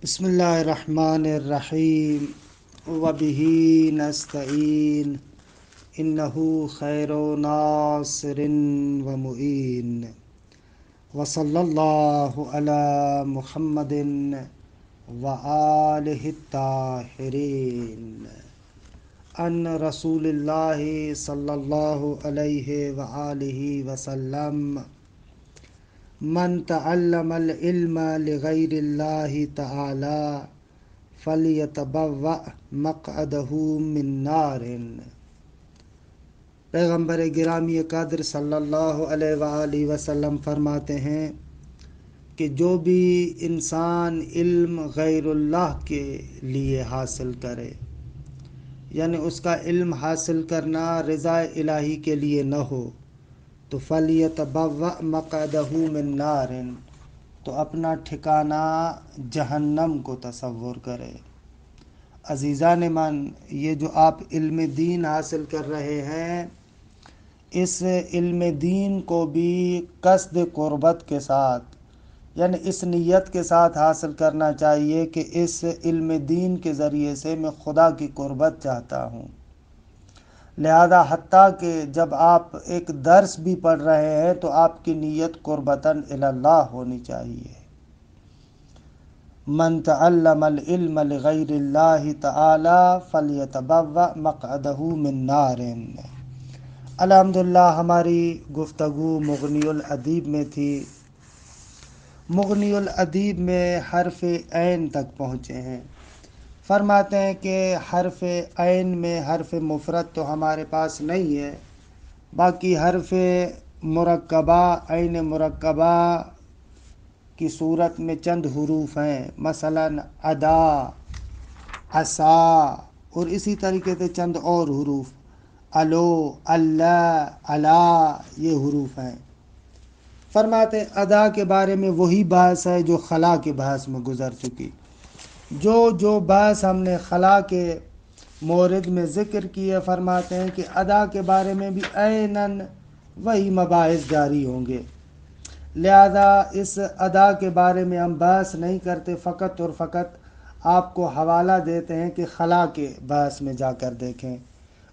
بسم اللہ الرحمن الرحیم وبہ نستعین انہ خیر ناصر ومعین وصلی اللہ علی محمد وآلہ الطاہرین ان رسول اللہ صلی اللہ علیہ وآلہ وسلم من تعلم العلم لغیر اللہ تعالی فلیتبوأ مقعدہ من نار۔ پیغمبر گرامی قدر صلی اللہ علیہ وآلہ وسلم فرماتے ہیں کہ جو بھی انسان علم غیر اللہ کے لیے حاصل کرے، یعنی اس کا علم حاصل کرنا رضا الہی کے لیے نہ ہو، تو فَلْيَتَبَوَّأْ مَقْعَدَهُ مِن نَارٍ، تو اپنا ٹھکانہ جہنم کو تصور کرے۔ عزیزان من، یہ جو آپ علم دین حاصل کر رہے ہیں، اس علم دین کو بھی قصد قربت کے ساتھ، یعنی اس نیت کے ساتھ حاصل کرنا چاہیے کہ اس علم دین کے ذریعے سے میں خدا کی قربت چاہتا ہوں۔ لہذا حتیٰ کہ جب آپ ایک درس بھی پڑھ رہے ہیں تو آپ کی نیت قربتاً الی اللہ ہونی چاہیے۔ من تعلم العلم لغیر اللہ تعالی فلیتبوأ مقعدہ من نار۔ الحمدللہ ہماری گفتگو مغنی الادیب میں تھی۔ مغنی الادیب میں حرف عین تک پہنچے ہیں۔ فرماتے ہیں کہ حرف عین میں حرف مفرد تو ہمارے پاس نہیں ہے، باقی حرف مرکبہ عین مرکبہ کی صورت میں چند حروف ہیں، مثلا ادا، عصا، اور اسی طریقے سے چند اور حروف، الو، اللہ، الا، یہ حروف ہیں۔ فرماتے ہیں ادا کے بارے میں وہی بحث ہے جو خلا کے بحث میں گزر چکی۔ جو بحث ہم نے خلا کے مورد میں ذکر کیے، فرماتے ہیں کہ ادا کے بارے میں بھی عیناً وہی مباحث جاری ہوں گے۔ لہذا اس ادا کے بارے میں ہم بحث نہیں کرتے، فقط اور فقط آپ کو حوالہ دیتے ہیں کہ خلا کے بحث میں جا کر دیکھیں۔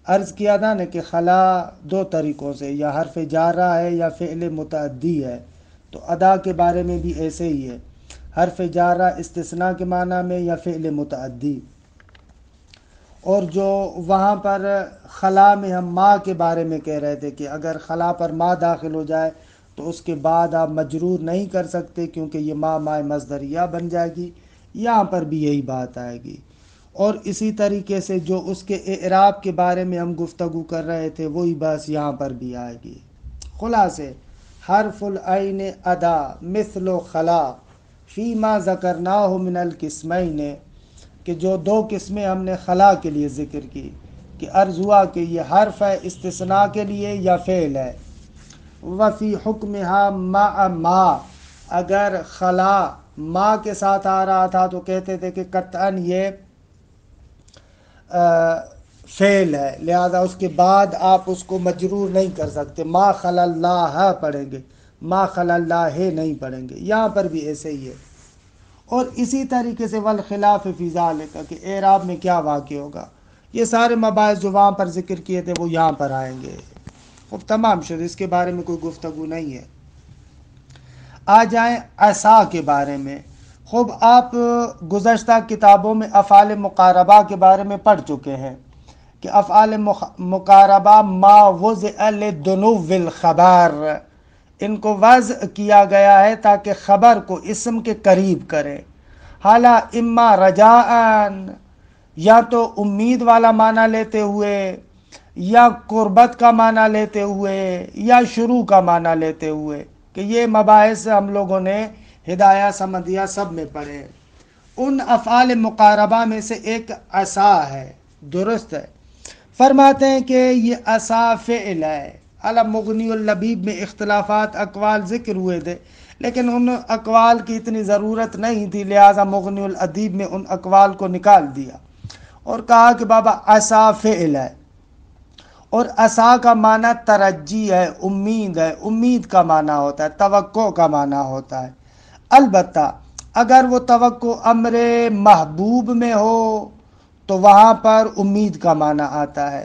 عرض کیا تھا نا کہ خلا دو طریقوں سے، یا حرف جارہ ہے یا فعل متعدی ہے، تو ادا کے بارے میں بھی ایسے ہی ہے، حرف جارہ استثناء کے معنی میں یا فعل متعدی۔ اور جو وہاں پر خلا میں ہم ما کے بارے میں کہہ رہے تھے کہ اگر خلا پر ما داخل ہو جائے تو اس کے بعد آپ مجرور نہیں کر سکتے، کیونکہ یہ ما مصدریہ بن جائے گی۔ یہاں پر بھی یہی بات آئے گی۔ اور اسی طریقے سے جو اس کے اعراب کے بارے میں ہم گفتگو کر رہے تھے، وہی بس یہاں پر بھی آئے گی۔ خلاصے حرف العین ادا مثل خلا فیما ذکرناہ من القسمین، کہ جو دو قسمیں ہم نے خلا کے لیے ذکر کی، کہ عرض ہوا کہ یہ حرف ہے استثناء کے لیے یا فعل ہے۔ وفی حکمہا مع ما، اگر خلا ما کے ساتھ آ رہا تھا تو کہتے تھے کہ قطعاً یہ فعل ہے، لہذا اس کے بعد آپ اس کو مجرور نہیں کر سکتے، ما خلا اللہ پڑھیں گے، ما خلا اللہ نہیں پڑھیں گے۔ یہاں پر بھی ایسے ہی ہے۔ اور اسی طریقے سے والخلاف فی ذالک، کہ اعراب میں کیا واقع ہوگا، یہ سارے مباحث جو وہاں پر ذکر کیے تھے وہ یہاں پر آئیں گے۔ خوب تمام شد، اس کے بارے میں کوئی گفتگو نہیں ہے۔ آ جائیں عصا کے بارے میں۔ خوب آپ گزشتہ کتابوں میں افعال مقاربہ کے بارے میں پڑھ چکے ہیں کہ افعال مقاربہ ما وضع لدنو الخبر، ان کو وضع کیا گیا ہے تاکہ خبر کو اسم کے قریب کرے۔ حالا اما رجاءً، یا تو امید والا معنی لیتے ہوئے، یا قربت کا معنی لیتے ہوئے، یا شروع کا معنی لیتے ہوئے، کہ یہ مباحث ہم لوگوں نے ہدایہ سمدیہ سب میں پڑھے۔ ان افعال مقاربہ میں سے ایک عصا ہے، درست ہے۔ فرماتے ہیں کہ یہ عصا فعل ہے۔ مغنی اللبیب میں اختلافات اقوال ذکر ہوئے تھے، لیکن ان اقوال کی اتنی ضرورت نہیں تھی، لہٰذا مغنی الادیب میں ان اقوال کو نکال دیا اور کہا کہ بابا عصا فعل ہے، اور عصا کا معنی ترجی ہے، امید ہے، امید کا معنی ہوتا ہے، توقع کا معنی ہوتا ہے۔ البتہ اگر وہ توقع امر محبوب میں ہو تو وہاں پر امید کا معنی آتا ہے،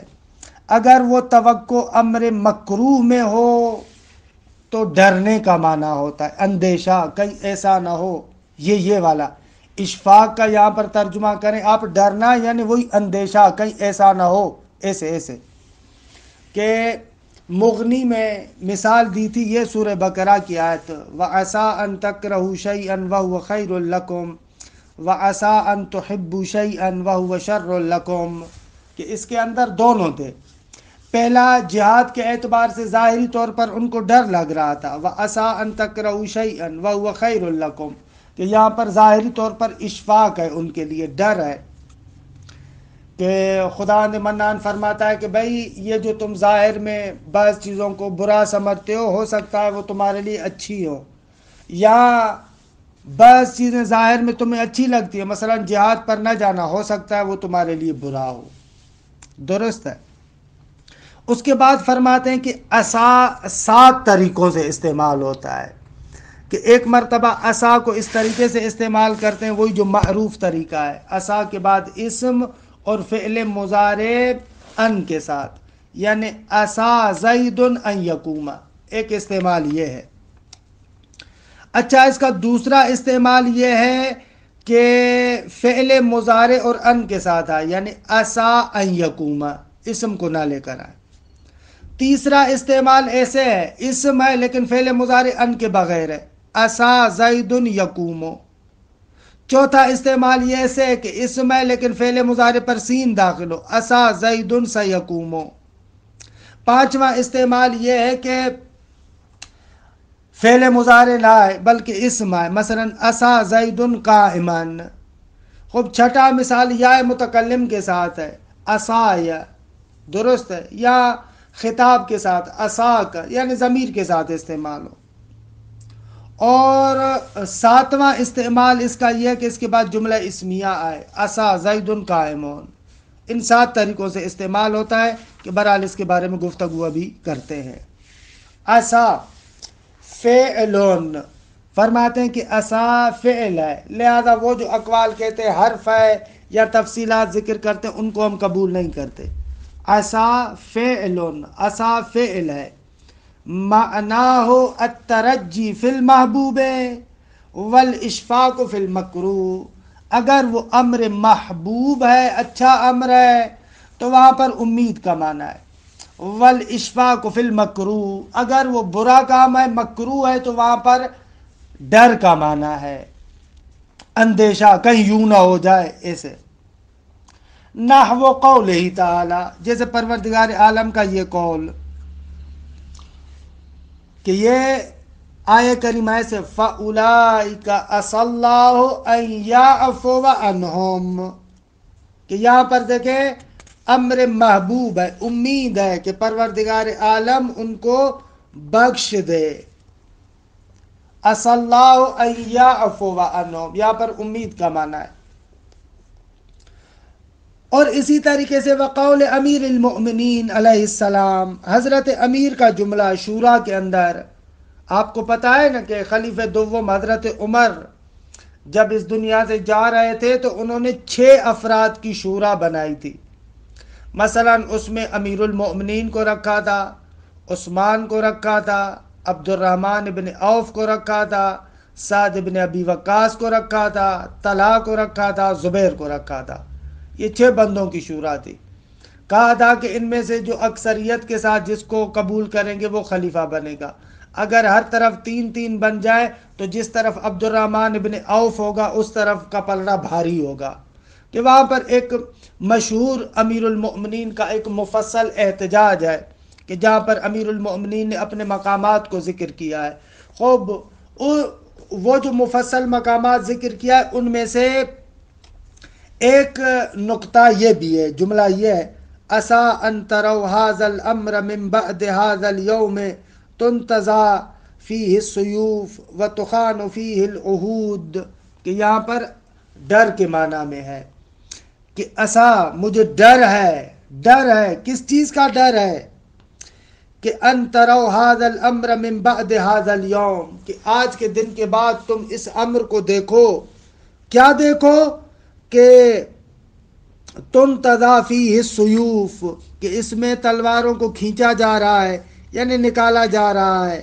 اگر وہ توقع امر مکروہ میں ہو تو ڈرنے کا معنی ہوتا ہے، اندیشہ کہیں ایسا نہ ہو، یہ والا اشفاق کا یہاں پر ترجمہ کریں آپ، ڈرنا یعنی وہی اندیشہ کہیں ایسا نہ ہو، ایسے کہ مغنی میں مثال دی تھی یہ سورہ بقرہ کی آیت، وَعَسَىٰ أَن تَكْرَهُوا شَيْئًا وَهُوَ خَيْرٌ لَكُمْ وَعَسَىٰ أَن تُحِبُّوا شَيْئًا وَهُوَ شَرٌّ لَكُمْ، کہ اس کے اندر دونوں تھے۔ پہلا جہاد کے اعتبار سے ظاہری طور پر ان کو ڈر لگ رہا تھا، وَعَسَىٰ أَن تَكْرَهُوا شَيْئًا وَهُوَ خَيْرٌ لَكُمْ، کہ یہاں پر ظاہری طور پر اشفاق ہے، ان کے لیے ڈر ہے کہ خدا نے منان فرماتا ہے کہ بھائی یہ جو تم ظاہر میں بعض چیزوں کو برا سمجھتے ہو سکتا ہے وہ تمہارے لیے اچھی ہو، یا بعض چیزیں ظاہر میں تمہیں اچھی لگتی ہیں، مثلا جہاد پر نہ جانا ہو سکتا ہے وہ تمہارے لیے برا ہو، درست ہے۔ اس کے بعد فرماتے ہیں کہ عصا 7 طریقوں سے استعمال ہوتا ہے، کہ ایک مرتبہ عصا کو اس طریقے سے استعمال کرتے ہیں، وہی جو معروف طریقہ ہے، عصا کے بعد اسم اور فعل مضارع ان کے ساتھ، یعنی عصا زید ان یقوم، ایک استعمال یہ ہے۔ اچھا، اس کا دوسرا استعمال یہ ہے کہ فعل مضارع اور ان کے ساتھ آئے، یعنی عصا ان یقوم، اسم کو نہ لے کر آئے۔ تیسرا استعمال ایسے ہے، اسم ہے لیکن فعل مضارع ان کے بغیر ہے، عصا زید یقوم۔ چوتھا استعمال یہ ایسے ہے کہ اسم ہے لیکن فعل مضارع پر سین داخل ہو، عصا زید سیقوم۔ پانچواں استعمال یہ ہے کہ فعل مضارع نہ آئے بلکہ اسم آئے، مثلا عصا زید قائما۔ خوب چھٹا مثال یا متکلم کے ساتھ ہے، عصایا، درست ہے، یا خطاب کے ساتھ عصاک، یعنی ضمیر کے ساتھ استعمال ہو۔ اور 7واں استعمال اس کا یہ ہے کہ اس کے بعد جملہ اسمیہ آئے، عصا زید قائمون۔ ان 7 طریقوں سے استعمال ہوتا ہے کہ بہرحال اس کے بارے میں گفتگو ابھی کرتے ہیں۔ عصا فعلون، فرماتے ہیں کہ عصا فعل ہے، لہذا وہ جو اقوال کہتے ہیں حرف ہے یا تفصیلات ذکر کرتے ہیں ان کو ہم قبول نہیں کرتے۔ عصا فعلون، عصا فعل ہے، معناہ الترجی فی المحبوب والاشفاق فی المکروہ، اگر وہ امر محبوب ہے، اچھا امر ہے تو وہاں پر امید کا معنی ہے، والاشفاق فی المکروہ، اگر وہ برا کام ہے، مکروہ ہے، تو وہاں پر ڈر کا معنی ہے، اندیشہ کہیں یوں نہ ہو جائے، ایسے۔ نحو قولہ تعالی، جیسے پروردگار عالم کا یہ قول کہ یہ آیہ کریمہ سے فَأُولَئِكَ عَسَى اللَّهُ أَن يَعْفُوَ عَنْهُمْ، کہ یہاں پر دیکھیں امر محبوب ہے، امید ہے کہ پروردگار عالم ان کو بخش دے، عَسَى اللَّهُ أَن يَعْفُوَ عَنْهُمْ، یہاں پر امید کا معنی ہے۔ اور اسی طریقے سے وقول امیر المؤمنین علیہ السلام، حضرت امیر کا جملہ شورا کے اندر، آپ کو پتہ ہے نا کہ خلیفہ دوم حضرت عمر جب اس دنیا سے جا رہے تھے تو انہوں نے 6 افراد کی شورا بنائی تھی، مثلا اس میں امیر المؤمنین کو رکھا تھا، عثمان کو رکھا تھا، عبد الرحمن ابن عوف کو رکھا تھا، سعد ابن ابی وقاص کو رکھا تھا، طلحہ کو رکھا تھا، زبیر کو رکھا تھا۔ یہ 6 بندوں کی شورا تھی، کہا تھا کہ ان میں سے جو اکثریت کے ساتھ جس کو قبول کریں گے وہ خلیفہ بنے گا، اگر ہر طرف 3 بن جائے تو جس طرف عبد الرحمن ابن عوف ہوگا اس طرف کا پلڑا بھاری ہوگا، کہ وہاں پر ایک مشہور امیر المؤمنین کا ایک مفصل احتجاج ہے کہ جہاں پر امیر المؤمنین نے اپنے مقامات کو ذکر کیا ہے۔ خوب وہ جو مفصل مقامات ذکر کیا ہے ان میں سے ایک نقطہ یہ بھی ہے، جملہ یہ ہے، عسیٰ ان تروا ھذا الامر من بعد ھذا اليوم تنتزع فیہ السیوف وتخان فیہ العہود، کہ یہاں پر ڈر کے معنی میں ہے کہ عسیٰ مجھے ڈر ہے، ڈر ہے، کس چیز کا ڈر ہے کہ ان تروا ھذا الامر من بعد ھذا اليوم، کہ آج کے دن کے بعد تم اس امر کو دیکھو. کیا دیکھو؟ کہ تنتضی فیہ السیوف، کہ اس میں تلواروں کو کھینچا جا رہا ہے، یعنی نکالا جا رہا ہے.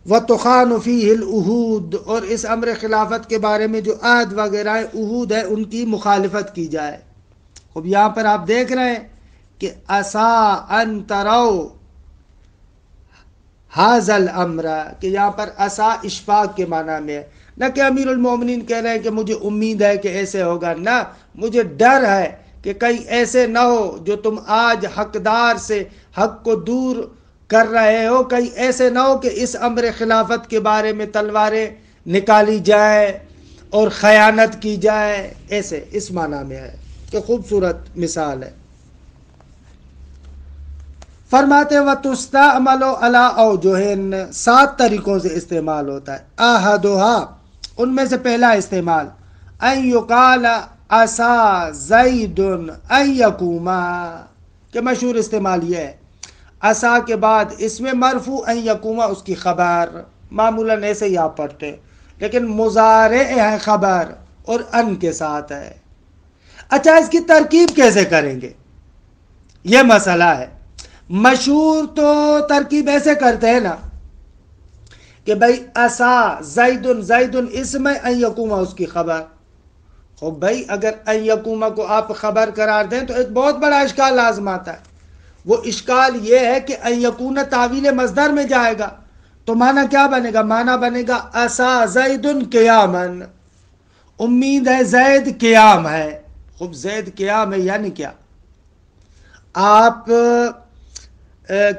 وَتُخَانُ فِيهِ الْعُہُود، اور اس امر خلافت کے بارے میں جو عہد وغیرہ ہیں، عہود ہے، ان کی مخالفت کی جائے. اب یہاں پر آپ دیکھ رہے ہیں کہ عَسَىٰ أَن تَرَوْا هَٰذَا الْأَمْرَ، کہ یہاں پر عَسَىٰ اشفاق کے معنی میں ہے. نہ کہ امیر المومنین کہہ رہے ہیں کہ مجھے امید ہے کہ ایسے ہوگا، نہ، مجھے ڈر ہے کہ کہیں ایسے نہ ہو جو تم آج حقدار سے حق کو دور کر رہے ہو، کہیں ایسے نہ ہو کہ اس امر خلافت کے بارے میں تلواریں نکالی جائیں اور خیانت کی جائے. ایسے اس معنی میں ہے کہ خوبصورت مثال ہے. فرماتے وَتُسْتَعْمَلُ عَلَىٰ أَوْجُهٍ، 7 طریقوں سے استعمال ہوتا ہے. أَحَدُهَا، ان میں سے پہلا استعمال، أَن يُقَالَ عَسَىٰ زَيْدٌ أَن يَقُومَ، کہ مشہور استعمال یہ ہے، عصا کے بعد اس میں مرفوع ان یقوم، اس کی خبر معمولاً ایسے ہی آپ پڑھتے ہیں، لیکن مضارع ہے خبر اور ان کے ساتھ ہے. اچھا، اس کی ترکیب کیسے کریں گے؟ یہ مسئلہ ہے. مشہور تو ترکیب ایسے کرتے ہیں نا کہ بھائی عصا زیدن، زیدن اسم ہے، ان یقوم اس کی خبر. خب بھائی اگر ان یقوم کو آپ خبر قرار دیں تو ایک بہت بڑا اشکال لازم آتا ہے. وہ اشکال یہ ہے کہ ان یکون تعویل مصدر میں جائے گا تو معنی کیا بنے گا؟ معنی بنے گا عصا زید قیامن، امید ہے زید قیام ہے. خب زید قیام ہے یعنی کیا؟ آپ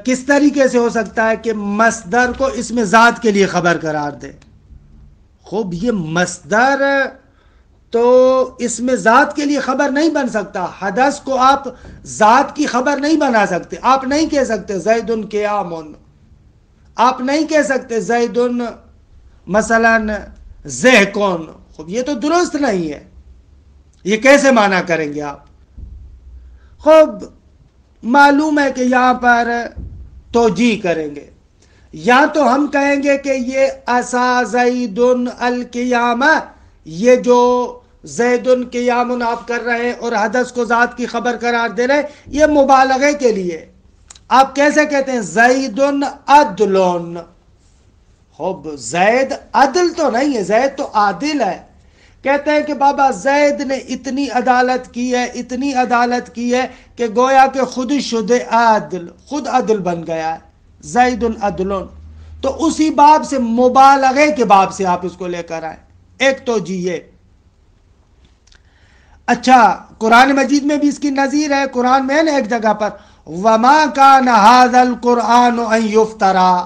کس طریقے سے ہو سکتا ہے کہ مصدر کو اس میں ذات کے لیے خبر قرار دے؟ خب یہ مصدر تو اس میں ذات کے لیے خبر نہیں بن سکتا. حدث کو آپ ذات کی خبر نہیں بنا سکتے. آپ نہیں کہہ سکتے زید قیامن، آپ نہیں کہہ سکتے زید مثلا ضحکن. خب یہ تو درست نہیں ہے، یہ کیسے معنی کریں گے آپ؟ خب معلوم ہے کہ یہاں پر توجیہ کریں گے. یا تو ہم کہیں گے کہ یہ عصا زید القیامہ، یہ جو زید قیام آپ کر رہے ہیں اور حدث کو ذات کی خبر قرار دے رہے ہیں، یہ مبالغے کے لیے. آپ کیسے کہتے ہیں زید عدل؟ خب زید عدل تو نہیں ہے، زید تو عادل ہے. کہتے ہیں کہ بابا زید نے اتنی عدالت کی ہے، اتنی عدالت کی ہے کہ گویا کہ خود شد عادل، خود عدل بن گیا ہے. زید عدل، تو اسی باب سے، مبالغے کے باب سے آپ اس کو لے کر آئیں. ایک تو یہ. اچھا، قرآن مجید میں بھی اس کی نظیر ہے. قرآن میں نا ایک جگہ پر وَمَا كَانَ هَذَا الْقُرْآنُ أَن يُفْتَرَىٰ.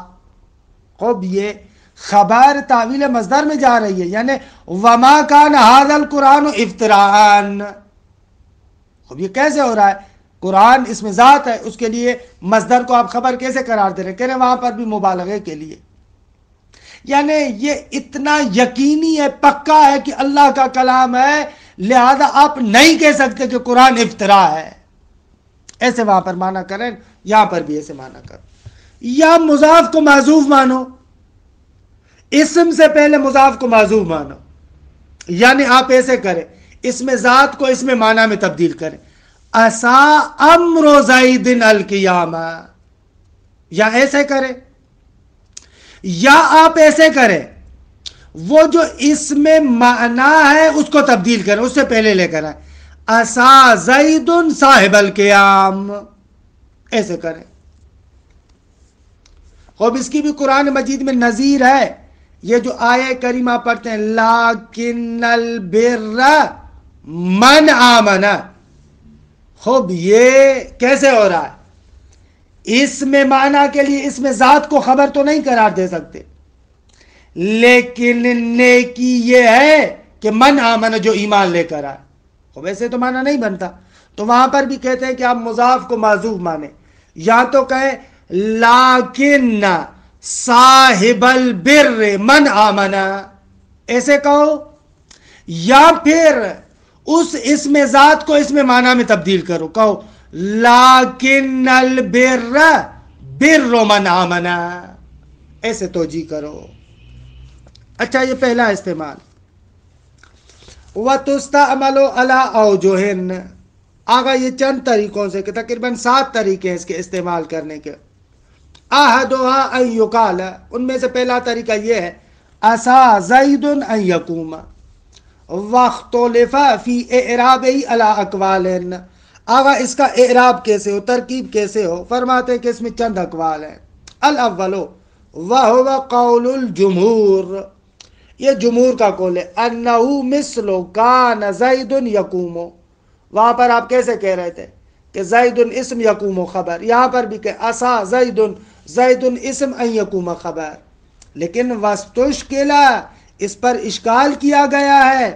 خب یہ خبر تعویل مصدر میں جا رہی ہے، یعنی وَمَا كَانَ هَذَا الْقُرْآنُ افْتِرَاءً. خب یہ کیسے ہو رہا ہے؟ قرآن اس میں ذات ہے، اس کے لیے مصدر کو آپ خبر کیسے قرار دے رہے ہیں؟ کہہ رہے ہیں وہاں پر بھی مبالغے کے لیے. یعنی یہ اتنا یقینی ہے، پکا ہے کہ اللہ کا کلام ہے، لہذا آپ نہیں کہہ سکتے کہ قرآن افطرا ہے. ایسے وہاں پر معنی کریں، یہاں پر بھی ایسے معنی کریں. یا مضاف کو معذوف مانو، اسم سے پہلے مضاف کو معذوف مانو. یعنی آپ ایسے کریں، اس میں ذات کو اس میں معنی میں تبدیل کریں، عصا امر زید القیامہ، یا ایسے کریں. یا آپ ایسے کریں، وہ جو اس میں معنی ہے اس کو تبدیل کریں، اس سے پہلے لے کر آئیں، عصا زید صاحب القیام، ایسے کریں. خوب اس کی بھی قرآن مجید میں نظیر ہے. یہ جو آیہ کریمہ پڑھتے ہیں لیکن البر من آمن، خوب یہ کیسے ہو رہا ہے؟ اس میں معنی کے لیے اس میں ذات کو خبر تو نہیں قرار دے سکتے، لیکن نیکی یہ ہے کہ من آمن، جو ایمان لے کر آئے. خوب ایسے تو معنی نہیں بنتا. تو وہاں پر بھی کہتے ہیں کہ آپ مضاف کو معذوف مانیں، یا تو کہیں لیکن صاحب البر من آمن، ایسے کہو. یا پھر اس میں ذات کو اس میں معنی میں تبدیل کرو، کہو لیکن البر بر من آمنا، ایسے توجیہ کرو. اچھا یہ پہلا استعمال. وَتُسْتَعْمَلُ عَلَىٰ أَوْجُهٍ، آگا یہ چند طریقوں سے کہ تقریباً 7 طریقے ہیں اس کے استعمال کرنے کے. أَحَدُهَا أَن يُقَالَ، ان میں سے پہلا طریقہ یہ ہے عَسَىٰ زَيْدٌ أَن يَقُومَ وَاخْتُلِفَ فِي إِعْرَابِهِ عَلَىٰ أَقْوَالٍ. آگا اس کا اعراب کیسے ہو، ترکیب کیسے ہو؟ فرماتے ہیں کہ اس میں چند اقوال ہیں. الاول وَهُوَ قَوْلُ الْجُمْهُورِ، یہ جمہور کا قول ہے. انہو مثل کان زید یقوم، وہاں پر آپ کیسے کہہ رہے تھے کہ زید اسم یقوم خبر، یہاں پر بھی کہ عصا زید، زید اسم ان یقوم خبر. لیکن واستشکل، اس پر اشکال کیا گیا ہے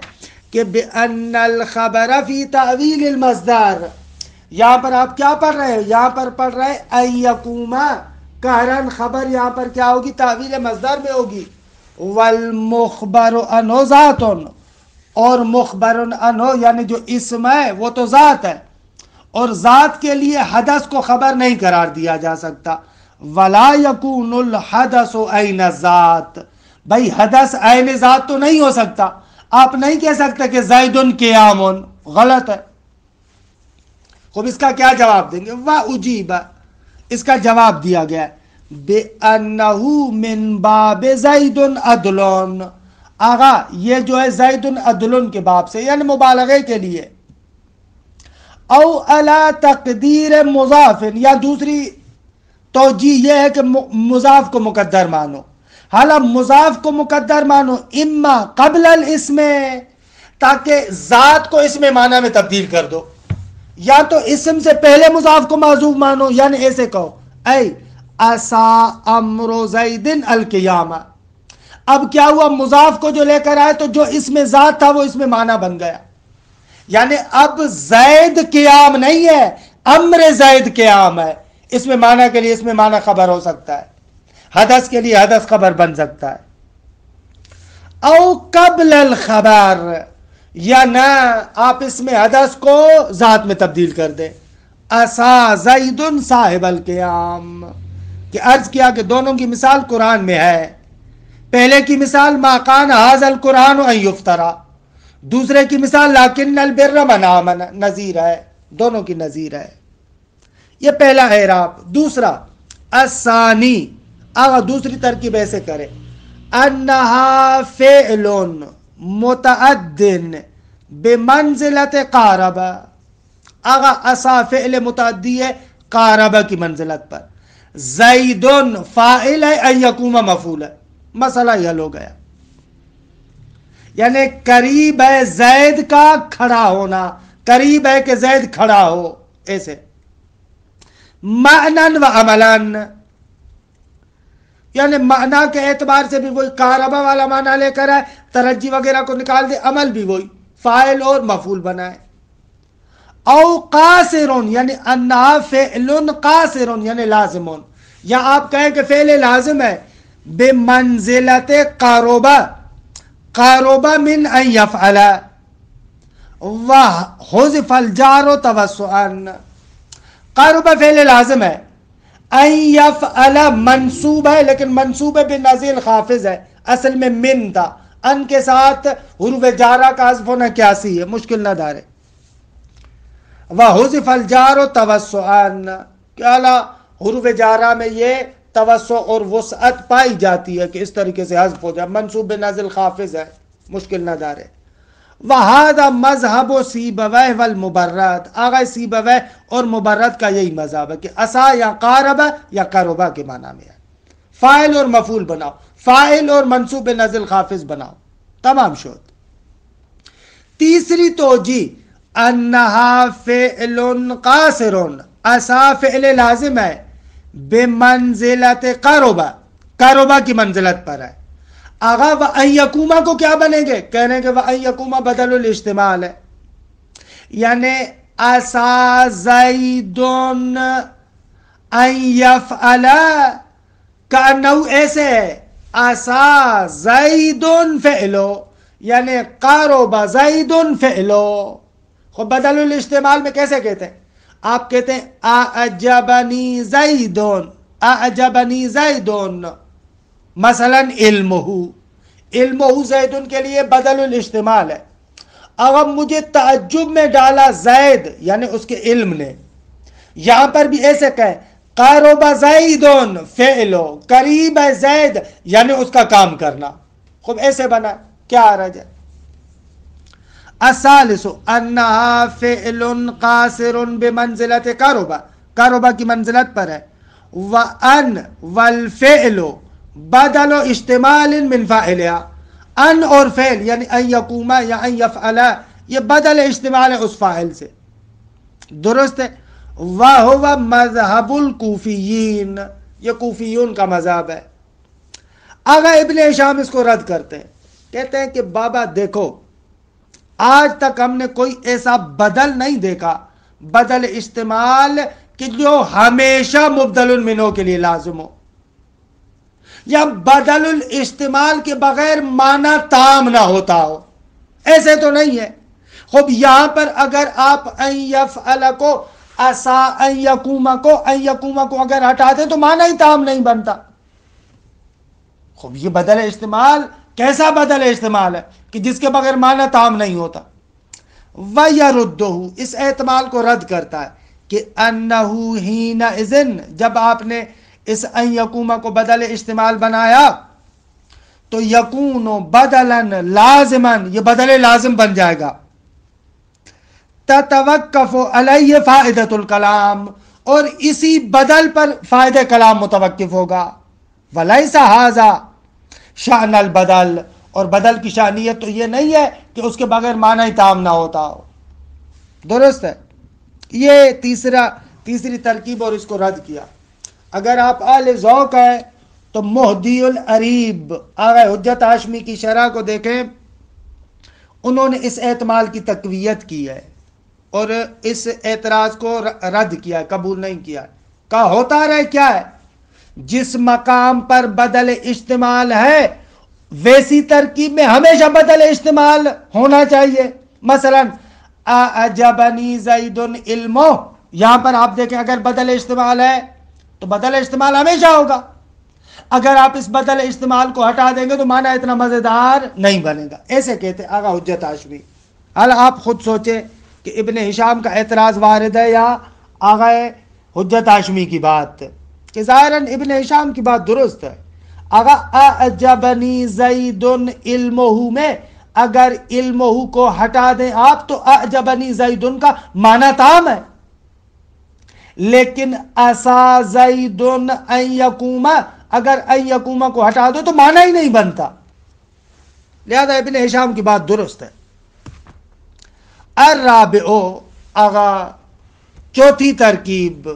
کہ بأن الخبر فی تعویل المصدر. یہاں پر آپ کیا پڑھ رہے ہیں؟ یہاں پر پڑھ رہے ان یقوم قہرن، خبر یہاں پر کیا ہوگی؟ تعویل مصدر میں ہوگی. والمخبر عنہ ذات، اور مخبر عنہ یعنی جو اسم ہے وہ تو ذات ہے، اور ذات کے لیے حدث کو خبر نہیں قرار دیا جا سکتا. ولا یکون الحدث عین الذات، بھائی حدث عین ذات تو نہیں ہو سکتا. آپ نہیں کہہ سکتے کہ زید قیام، غلط ہے. خوب اس کا کیا جواب دیں گے؟ وَأُجِيبَ، اس کا جواب دیا گیا ہے بِأَنَّهُ مِن بَابِ زَيْدٌ عَدْلٌ. آغا یہ جو ہے زید عدل کے باب سے، یعنی مبالغے کے لیے. او علی تقدیر مضاف، یا دوسری توجیہ یہ ہے کہ مضاف کو مقدر مانو. حالا مضاف کو مقدر مانو اما قبل الاسم، تاکہ ذات کو اسم معنی میں تبدیل کر دو، یا تو اسم سے پہلے مضاف کو معذوف مانو، یعنی ایسے کہو اے اسا امر زید القیامہ. اب کیا ہوا؟ مضاف کو جو لے کر آئے تو جو اس میں ذات تھا وہ اس میں معنی بن گیا. یعنی اب زید قیام نہیں ہے، امر زید قیام ہے. اس میں معنی کے لیے اس میں معنی خبر ہو سکتا ہے، حدث کے لیے حدث خبر بن سکتا ہے. او قبل الخبر، یا نہ آپ اس میں حدث کو ذات میں تبدیل کر دیں. اسا زید صاحب القیام، کہ عرض کیا کہ دونوں کی مثال قرآن میں ہے. پہلے کی مثال ما کان ھذا القرآن ان یفترا، دوسرے کی مثال لیکن البر من آمن، نظیر ہے، دونوں کی نظیر ہے. یہ پہلا اعراب. دوسرا الثانی، آگا دوسری ترکیب ایسے کرے انہا فعل متعد بمنزلت قارب. آگا اسا فعل متعدی ہے قارب کی منزلت پر. زید فاعل ہے، ان یقوم مفعول ہے. مسئلہ حل ہو گیا. یعنی قریب ہے زید کا کھڑا ہونا، قریب ہے کہ زید کھڑا ہو، ایسے. معنن و عملن، یعنی معنی کے اعتبار سے بھی وہی قاربہ والا معنی لے کر آئے، ترجی وغیرہ کو نکال دے، عمل بھی وہی فاعل اور مفعول بنائے. او قاصرون، یعنی انہا فعل قاصرون یعنی لازمون، یا آپ کہیں کہ فعل لازم ہے بمنزلت قاربہ، قاربہ من ان یفعل، وحذف الجار توسعا. قاربہ فعل لازم ہے، ان یفعل منصوب ہے، لیکن منصوب بنزیل خافض ہے، اصل میں من تھا. ان کے ساتھ حروف جارہ کا حذف ہونا قیاسی ہے، مشکل نہ دارے. وحذف الجار توسعا، کیا حروف جارہ میں یہ توسع اور وسعت پائی جاتی ہے کہ اس طریقے سے حذف ہو جائے، منصوب نازل خافض ہے، مشکل نہ دار ہے. وہذا مذہب سیبویہ والمبرد، آگا سیبویہ اور مبرد کا یہی مذہب ہے کہ اسا یا قاربہ یا قربہ کے معنی میں ہے. فاعل اور مفعول بناؤ، فاعل اور منصوب نازل خافض بناؤ، تمام شد. تیسری توجیہ انہا فعل قاصر، اسا فعل لازم ہے بمنزلت قربہ، قربہ کی منزلت پر ہے. آغا وَأَن یقومہ کو کیا بنیں گے؟ کہنے کہ وَأَن یقومہ بدل الاجتمال ہے، یعنی اسا زیدن ان یفعل، کانہو ایسے ہے اسا زیدن فعلو، یعنی قرب زیدن فعلو. خب بدل الاجتمال میں کیسے کہتے ہیں؟ آپ کہتے ہیں اعجبنی زیدون، اعجبنی زیدون، مثلا علمہ زیدن کے لیے بدل الاستعمال ہے. اگر مجھے تعجب میں ڈالا زید یعنی اس کے علم نے، یہاں پر بھی ایسے کہیں قرب زیدن فعلو، قریب ہے زید یعنی اس کا کام کرنا. خوب ایسے بنا، کیا حرج ہے؟ الثالث انہا فعل قاصر بمنزلت قرب، قرب کی منزلت پر ہے. وان والفعل بدل اشتمال من فاعلها، ان اور فعل یعنی ان یقوم یا ان یفعل یہ بدل اشتمال ہے اس فاعل سے. درست ہے. وَهُوَ مذہب الکوفیین، یہ کوفیون کا مذہب ہے. آگا ابن ہشام اس کو رد کرتے ہیں، کہتے ہیں کہ بابا دیکھو آج تک ہم نے کوئی ایسا بدل نہیں دیکھا، بدل استعمال کہ جو ہمیشہ مبدل منہ کے لیے لازم ہو، یا بدل الاستعمال کے بغیر معنی تام نہ ہوتا ہو. ایسے تو نہیں ہے. خوب یہاں پر اگر آپ ان یفعل کو، عسا ان یقوم کو اگر ہٹا دیں تو معنی ہی تام نہیں بنتا. خوب یہ بدل استعمال کیسا بدل استعمال ہے کہ جس کے بغیر معنی تام نہیں ہوتا. وَيَرُدُّهُ، اس احتمال کو رد کرتا ہے کہ أَنَّهُ حِينَئِذٍ، جب آپ نے اس ان یقوم کو بدل استعمال بنایا تو یکون بدلا لازما، یہ بدل لازم بن جائے گا. تتوقف علیہ فائدۃ الکلام، اور اسی بدل پر فائدہ کلام متوقف ہوگا. ولیس ھذا شأن البدل، اور بدل کی شانیت تو یہ نہیں ہے کہ اس کے بغیر معنی ہی تام نہ ہوتا ہو. درست ہے. یہ تیسری ترکیب اور اس کو رد کیا. اگر آپ اہل ذوق ہیں تو مہدی العریب آغا حجت ہاشمی کی شرح کو دیکھیں، انہوں نے اس احتمال کی تقویت کی ہے اور اس اعتراض کو رد کیا، قبول نہیں کیا. کہا ہوتا رہے کیا ہے، جس مقام پر بدل استعمال ہے ویسی ترکیب میں ہمیشہ بدل استعمال ہونا چاہیے. مثلا اعجبنی زید علمہ، یہاں پر آپ دیکھیں اگر بدل استعمال ہے تو بدل استعمال ہمیشہ ہوگا. اگر آپ اس بدل استعمال کو ہٹا دیں گے تو معنی اتنا مزیدار نہیں بنے گا. ایسے کہتے آغا حجت ہاشمی. حال آپ خود سوچیں کہ ابن ہشام کا اعتراض وارد ہے یا آغا حجت ہاشمی کی بات، کہ ظاہراً ابن ہشام کی بات درست ہے. آغا اعجبنی زید علمہ میں اگر علمہ کو ہٹا دیں آپ تو اعجبنی زید کا معنی تام ہے، لیکن عسا زید ان یقوم، اگر ان یقوم کو ہٹا دو تو معنی ہی نہیں بنتا. لہذا ابن ہشام کی بات درست ہے. الرابع، آغا چوتھی ترکیب،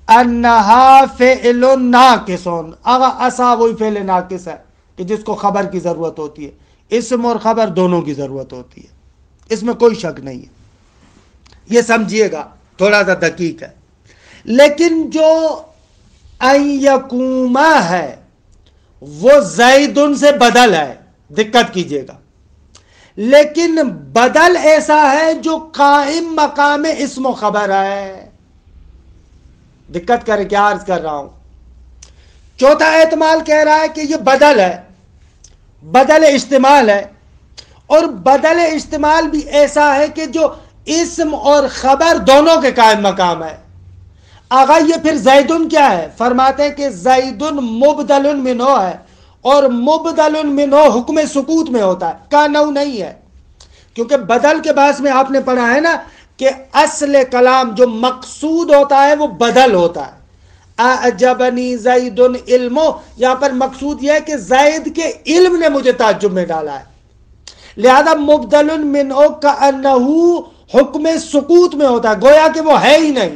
انہا فعل ناقص، آغا عسا وہی فعل ناقص ہے کہ جس کو خبر کی ضرورت ہوتی ہے، اسم اور خبر دونوں کی ضرورت ہوتی ہے، اس میں کوئی شک نہیں ہے. یہ سمجھیے گا، تھوڑا سا دقیق ہے. لیکن جو ان یقوم ہے وہ زیدن سے بدل ہے، دقت کیجئے گا. لیکن بدل ایسا ہے جو قائم مقام اسم و خبر ہے. دقت کرے کیا عرض کر رہا ہوں. چوتھا احتمال کہہ رہا ہے کہ یہ بدل ہے، بدل استعمال ہے، اور بدل استعمال بھی ایسا ہے کہ جو اسم اور خبر دونوں کے قائم مقام ہے. آغا یہ پھر زیدن کیا ہے؟ فرماتے ہیں کہ زیدن مبدل منہ ہے، اور مبدل منہ حکم سکوت میں ہوتا ہے، کا نو نہیں ہے. کیونکہ بدل کے باعث میں آپ نے پڑھا ہے نا کہ اصل کلام جو مقصود ہوتا ہے وہ بدل ہوتا ہے. اعجبنی زید علم، یہاں پر مقصود یہ ہے کہ زید کے علم نے مجھے تعجب میں ڈالا ہے. لہذا مبدل منہ کا انہو حکم سکوت میں ہوتا ہے، گویا کہ وہ ہے ہی نہیں.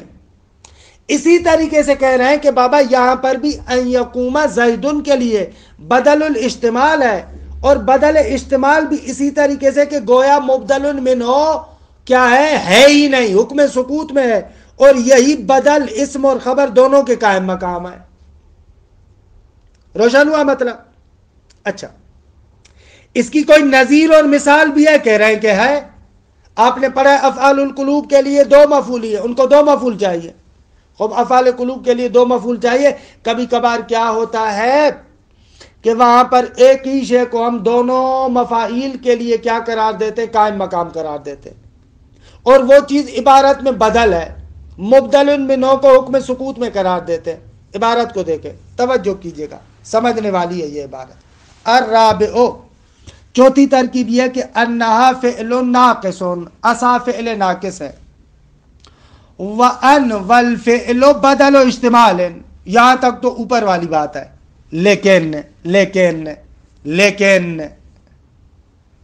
اسی طریقے سے کہہ رہے ہیں کہ بابا یہاں پر بھی ان یقوم زیدن کے لیے بدل الاستعمال ہے، اور بدل استعمال بھی اسی طریقے سے کہ گویا مبدل منہ کیا ہے ہی نہیں، حکم سکوت میں ہے، اور یہی بدل اسم اور خبر دونوں کے قائم مقام ہے. روشن ہوا مطلب؟ اچھا، اس کی کوئی نظیر اور مثال بھی ہے؟ کہہ رہے ہیں کہ ہے. آپ نے پڑھا ہے افعال القلوب کے لیے دو مفعول ہی ہے، ان کو دو مفعول چاہیے. خب افعال قلوب کے لیے دو مفعول چاہیے. کبھی کبھار کیا ہوتا ہے کہ وہاں پر ایک ہی شے کو ہم دونوں مفاعیل کے لیے کیا قرار دیتے؟ قائم مقام قرار دیتے. اور وہ چیز عبارت میں بدل ہے، مبدل منہ کو حکم سکوت میں قرار دیتے. عبارت کو دیکھیں، توجہ کیجئے گا، سمجھنے والی ہے یہ عبارت. الرابع، چوتھی ترکیب یہ کہ انہا فعل ناقص، اسا فعل ناقص ہے. وَأَنْ وَالْفِعْلُ بَدَلُ اجتمال، یہاں تک تو اوپر والی بات ہے. لیکن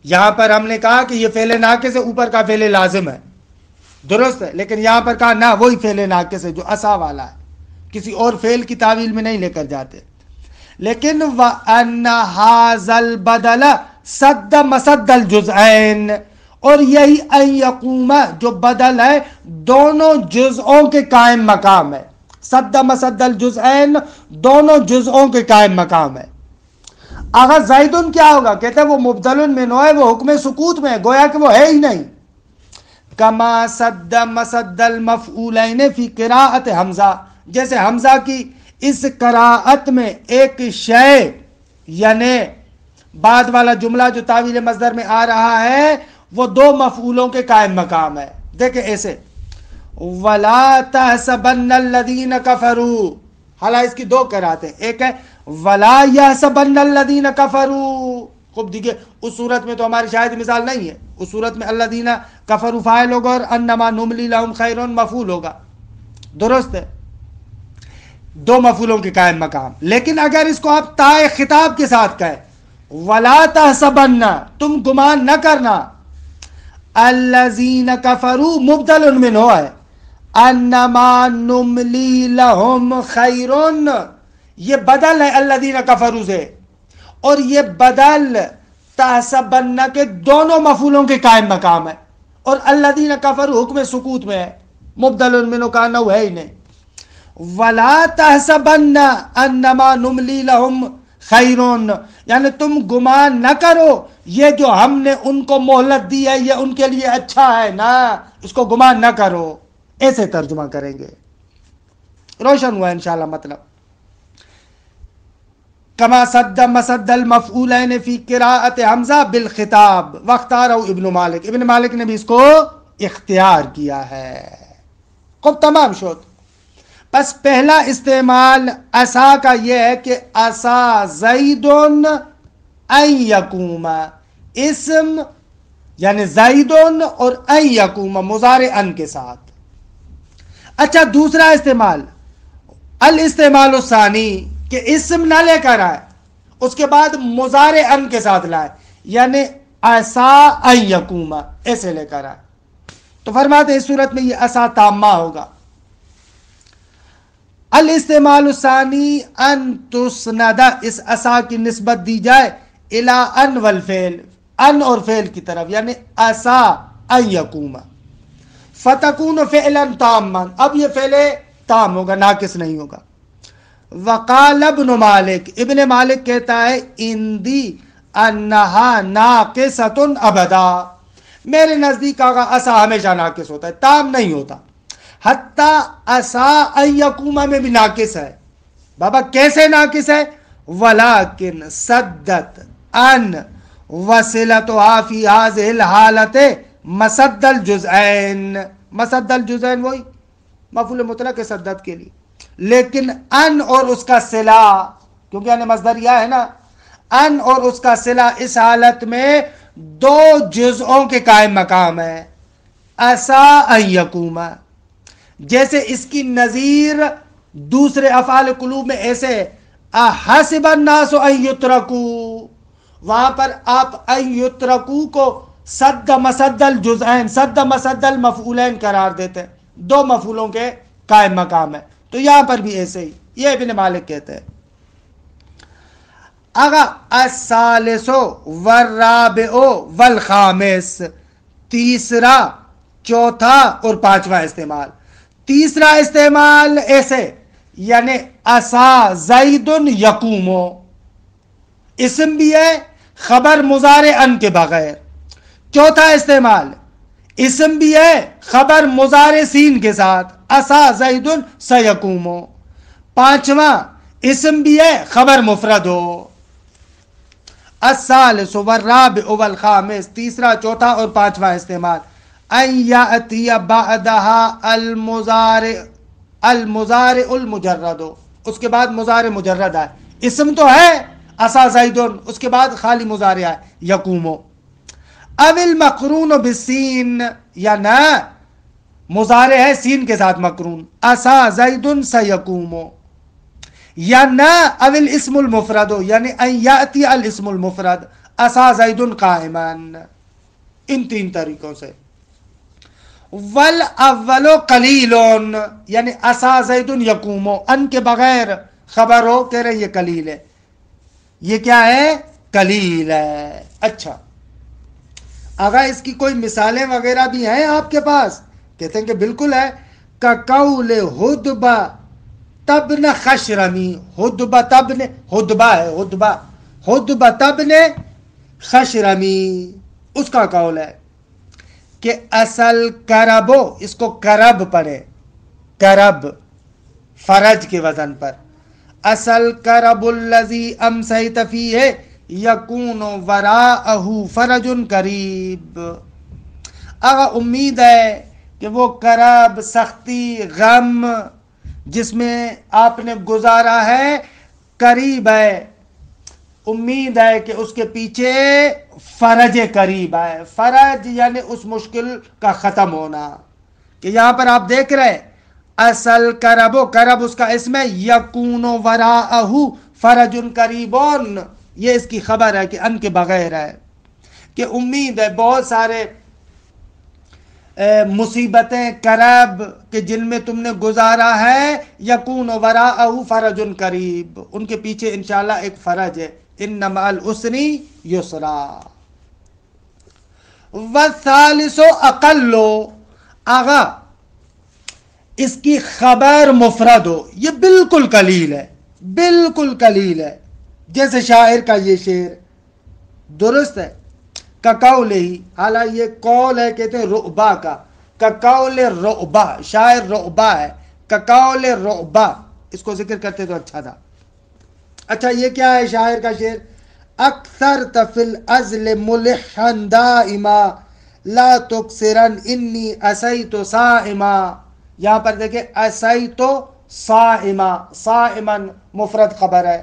یہاں پر ہم نے کہا کہ یہ فعل ناقص ہے، اوپر کا فعل لازم ہے، درست ہے. لیکن یہاں پر کہا نہ، وہی فعل ناقص ہے جو اسا والا ہے، کسی اور فعل کی تعویل میں نہیں لے کر جاتے. لیکن وَأَنَّ هَذَا الْبَدَلَ سد مسد الجزئین، اور یہی ان یقوم جو بدل ہے دونوں جزءوں کے قائم مقام ہے. سد مسد الجزئین دونوں جزءوں کے قائم مقام ہے. اگر زیدن کیا ہوگا؟ کہتے ہیں وہ مبدل منہ ہے، وہ حکم سکوت میں ہے، گویا کہ وہ ہے ہی نہیں. کما سد مسد المفعولین فی قراءت حمزہ، جیسے حمزہ کی اس قراءت میں ایک شے یعنی بعد والا جملہ جو تعویل مصدر میں آ رہا ہے وہ دو مفعولوں کے قائم مقام ہے. دیکھیں ایسے وَلَا تَحْسَبَنَّ الَّذِينَ كَفَرُوا، حالانکہ اس کی دو قرأتیں، ایک ہے وَلَا يَحْسَبَنَّ الَّذِينَ كَفَرُوا. خوب دیکھیے اس صورت میں تو ہماری شاید مثال نہیں ہے، اس صورت میں الَّذِينَ كَفَرُوا فاعل ہوگا اور اَنَّمَا نُمْلِي لَهُمْ خَيْرٌ مفعول ہوگا، درست ہے، دو مفعولوں کے قائم مقام. لیکن اگر اس کو آپ تائے خطاب کے ساتھ کہیں وَلَا تَحْسَبَنَّ، تم گمان نہ کرنا، الَّذِينَ كَفَرُوا مبدل منہ ہے، اَنَّمَا نُمْلِي لَهُمْ خَيْرٌ یہ بدل ہے الَّذِينَ كَفَرُوا سے، اور یہ بدل تحسبن کے دونوں مفعولوں کے قائم مقام ہے. اور الَّذِينَ كَفَرُوا حکم سکوت میں ہے، مبدل منہ کا نہ ہے ہی نہیں. وَلَا تَحْسَبَنَّ أَنَّمَا نُمْلِي لَهُمْ خَيْرٌ، یعنی تم گمان نہ کرو یہ جو ہم نے ان کو مہلت دی ہے یہ ان کے لیے اچھا ہے، نہ، اس کو گمان نہ کرو. ایسے ترجمہ کریں گے. روشن ہوا انشاءاللہ مطلب. کما سد مسد المفعولین فی قراءت حمزہ بالخطاب واختارہ ابن مالک، ابن مالک نے بھی اس کو اختیار کیا ہے. خب تمام شد. بس پہلا استعمال اسا کا یہ ہے کہ اسا زیدن ان یقوم، اسم یعنی زیدن اور ان یقوم مضارع ان کے ساتھ. اچھا دوسرا استعمال الاستعمال الثانی کہ اسم نہ لے کر آئے، اس کے بعد مضارع ان کے ساتھ لائے، یعنی اسا ان یقوم ایسے لے کر آئے. تو فرماتے ہیں اس صورت میں یہ اسا تامہ ہوگا. الاستعمال الثانی ان تسند، اس اسا کی نسبت دی جائے الی ان والفعل، ان اور فعل کی طرف، یعنی اسا ان یقوم فتکون فعلا تاما، اب یہ فعل تام ہوگا، ناقص نہیں ہوگا. وقال ابن مالک، ابن مالک کہتا ہے اندی انہا ناقصۃ ابدا، میرے نزدیک آگا اسا ہمیشہ ناقص ہوتا ہے، تام نہیں ہوتا. حتیٰ اسا ان یقوم میں بھی ناقص ہے. بابا کیسے ناقص ہے؟ ولیکن سدت ان وصلتها فی هذه الحالت مسد الجزئین، مسد الجزئین وہی مفعول مطلق ہے سدت کے لیے، لیکن ان اور اس کا صلہ، کیونکہ یعنی مصدریہ ہے نا، ان اور اس کا صلہ اس حالت میں دو جزءوں کے قائم مقام ہے. اسا ان یقوم، جیسے اس کی نظیر دوسرے افعال قلوب میں ایسے احسب الناس ان یترکوا، وہاں پر آپ ان یترکوا کو سد مسد الجزئین، سد مسد المفعولین قرار دیتے ہیں، دو مفعولوں کے قائم مقام ہے. تو یہاں پر بھی ایسے ہی یہ ابن مالک کہتے ہیں. اگا الثالث والرابع والخامس، تیسرا، چوتھا اور پانچواں استعمال. تیسرا استعمال ایسے یعنی اسا زید یقوم، اسم بھی ہے خبر مضارع ان کے بغیر. چوتھا استعمال اسم بھی ہے خبر مضارع سین کے ساتھ، اسا زید سیقوم. پانچواں اسم بھی ہے خبر مفرد ہو. الثالث والرابع والخامس، تیسرا چوتھا اور پانچواں استعمال. ان یاتی بعدها المضارع المجرد، اس کے بعد مضارع مجرد ہے. اسم تو ہے اسا زیدن، اس کے بعد خالی مضارع ہے یقوم. او المقرون بالسین، یا نہ مضارع ہے سین کے ساتھ مقرون، اسا زیدن سیقوم. یا نہ او الاسم المفرد، یعنی ان یاتی الاسم المفرد اسا زیدن قائما. ان تین طریقوں سے. والاول قلیل، یعنی اسا زید یقوم، ان کے بغیر خبر ہو، کہہ رہے یہ قلیل ہے. یہ کیا ہے؟ قلیل ہے. اچھا اگر اس کی کوئی مثالیں وغیرہ بھی ہیں آپ کے پاس؟ کہتے ہیں کہ بالکل ہے. کقول ہدبہ تبن خشرمی، ہدبہ تبن، ہدبہ ہے ہدبہ، ہدبہ تبن خشرمی، اس کا قول ہے کہ اصل کربو، اس کو کرب پڑھے، کرب فرج کے وزن پر. اصل کرب الذی امسیت فیہ یکون وراءہ فرج قریب. اگر امید ہے کہ وہ کرب، سختی، غم جس میں آپ نے گزارا ہے قریب ہے، امید ہے کہ اس کے پیچھے فرج قریب ہے. فرج یعنی اس مشکل کا ختم ہونا. کہ یہاں پر آپ دیکھ رہے اصل کربو، کرب اس کا اسم ہے، یکون وراءہ فرج قریبون، یہ اس کی خبر ہے کہ ان کے بغیر ہے. کہ امید ہے بہت سارے مصیبتیں، کرب کہ جن میں تم نے گزارا ہے، یکون وراءہ فرج قریب، ان کے پیچھے انشاءاللہ ایک فرج ہے. ان مع العسر یسرا. والثالث اقل، آغا اس کی خبر مفرد ہو، یہ بالکل قلیل ہے، بالکل قلیل ہے. جیسے شاعر کا یہ شعر درست ہے. کقول ہی، حالانکہ یہ قول ہے کہتے ہیں رعبہ کا، کقول رعبہ، شاعر رعبہ ہے، کقول رعبہ، اس کو ذکر کرتے تو اچھا تھا. اچھا یہ کیا ہے شاعر کا شعر؟ اکثر فی الازل ملحا دائما لا تکسرن انی اسیت صائما. یہاں پر دیکھیں اسیت صائما، صائما مفرد خبر ہے.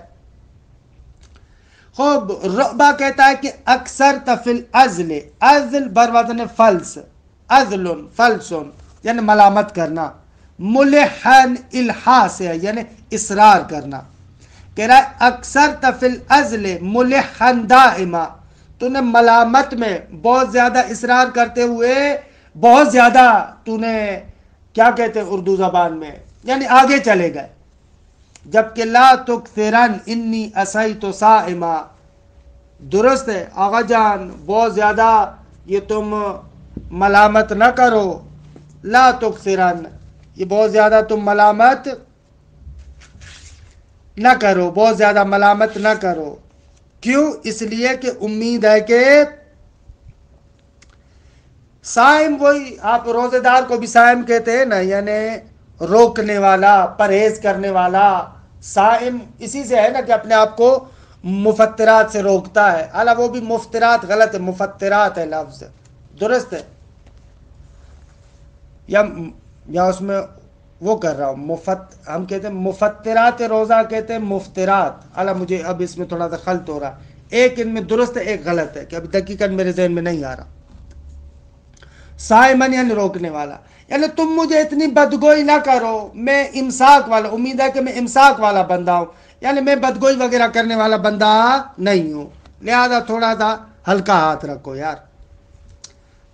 خوب رعبہ کہتا ہے کہ اکثر فی الازل، ازل بروزن فلس، ازل فلس یعنی ملامت کرنا، ملحن الحا سے ہے یعنی اصرار کرنا. کہہ رہا ہے اکثر فی الازل ملحن دائما، تو نے ملامت میں بہت زیادہ اصرار کرتے ہوئے بہت زیادہ تو نے کیا کہتے ہیں اردو زبان میں، یعنی آگے چلے گئے. جبکہ لا تکثرن انی اسیت صائما، درست ہے آغا جان بہت زیادہ یہ تم ملامت نہ کرو. لا تکثرن، یہ بہت زیادہ تم ملامت نہ کرو، بہت زیادہ ملامت نہ کرو. کیوں؟ اس لیے کہ امید ہے کہ صائم، وہی آپ روزے دار کو بھی صائم کہتے ہیں نا، یعنی روکنے والا، پرہیز کرنے والا. صائم اسی سے ہے نا کہ اپنے آپ کو مفطرات سے روکتا ہے. حالانکہ وہ بھی مفطرات غلط ہے، مفطرات ہے لفظ، درست ہے. یا اس میں وہ کر رہا ہوں ہم کہتے ہیں مفطرات روزہ، کہتے ہیں مفطرات. حالانکہ مجھے اب اس میں تھوڑا سا خلط ہو رہا، ایک ان میں درست ہے ایک غلط ہے کہ ابھی دقیقاً میرے ذہن میں نہیں آ رہا. صائمن یعنی روکنے والا، یعنی تم مجھے اتنی بدگوئی نہ کرو، میں امساک والا، امید ہے کہ میں امساک والا بندہ ہوں، یعنی میں بدگوئی وغیرہ کرنے والا بندہ نہیں ہوں، لہذا تھوڑا سا ہلکا ہاتھ رکھو یار.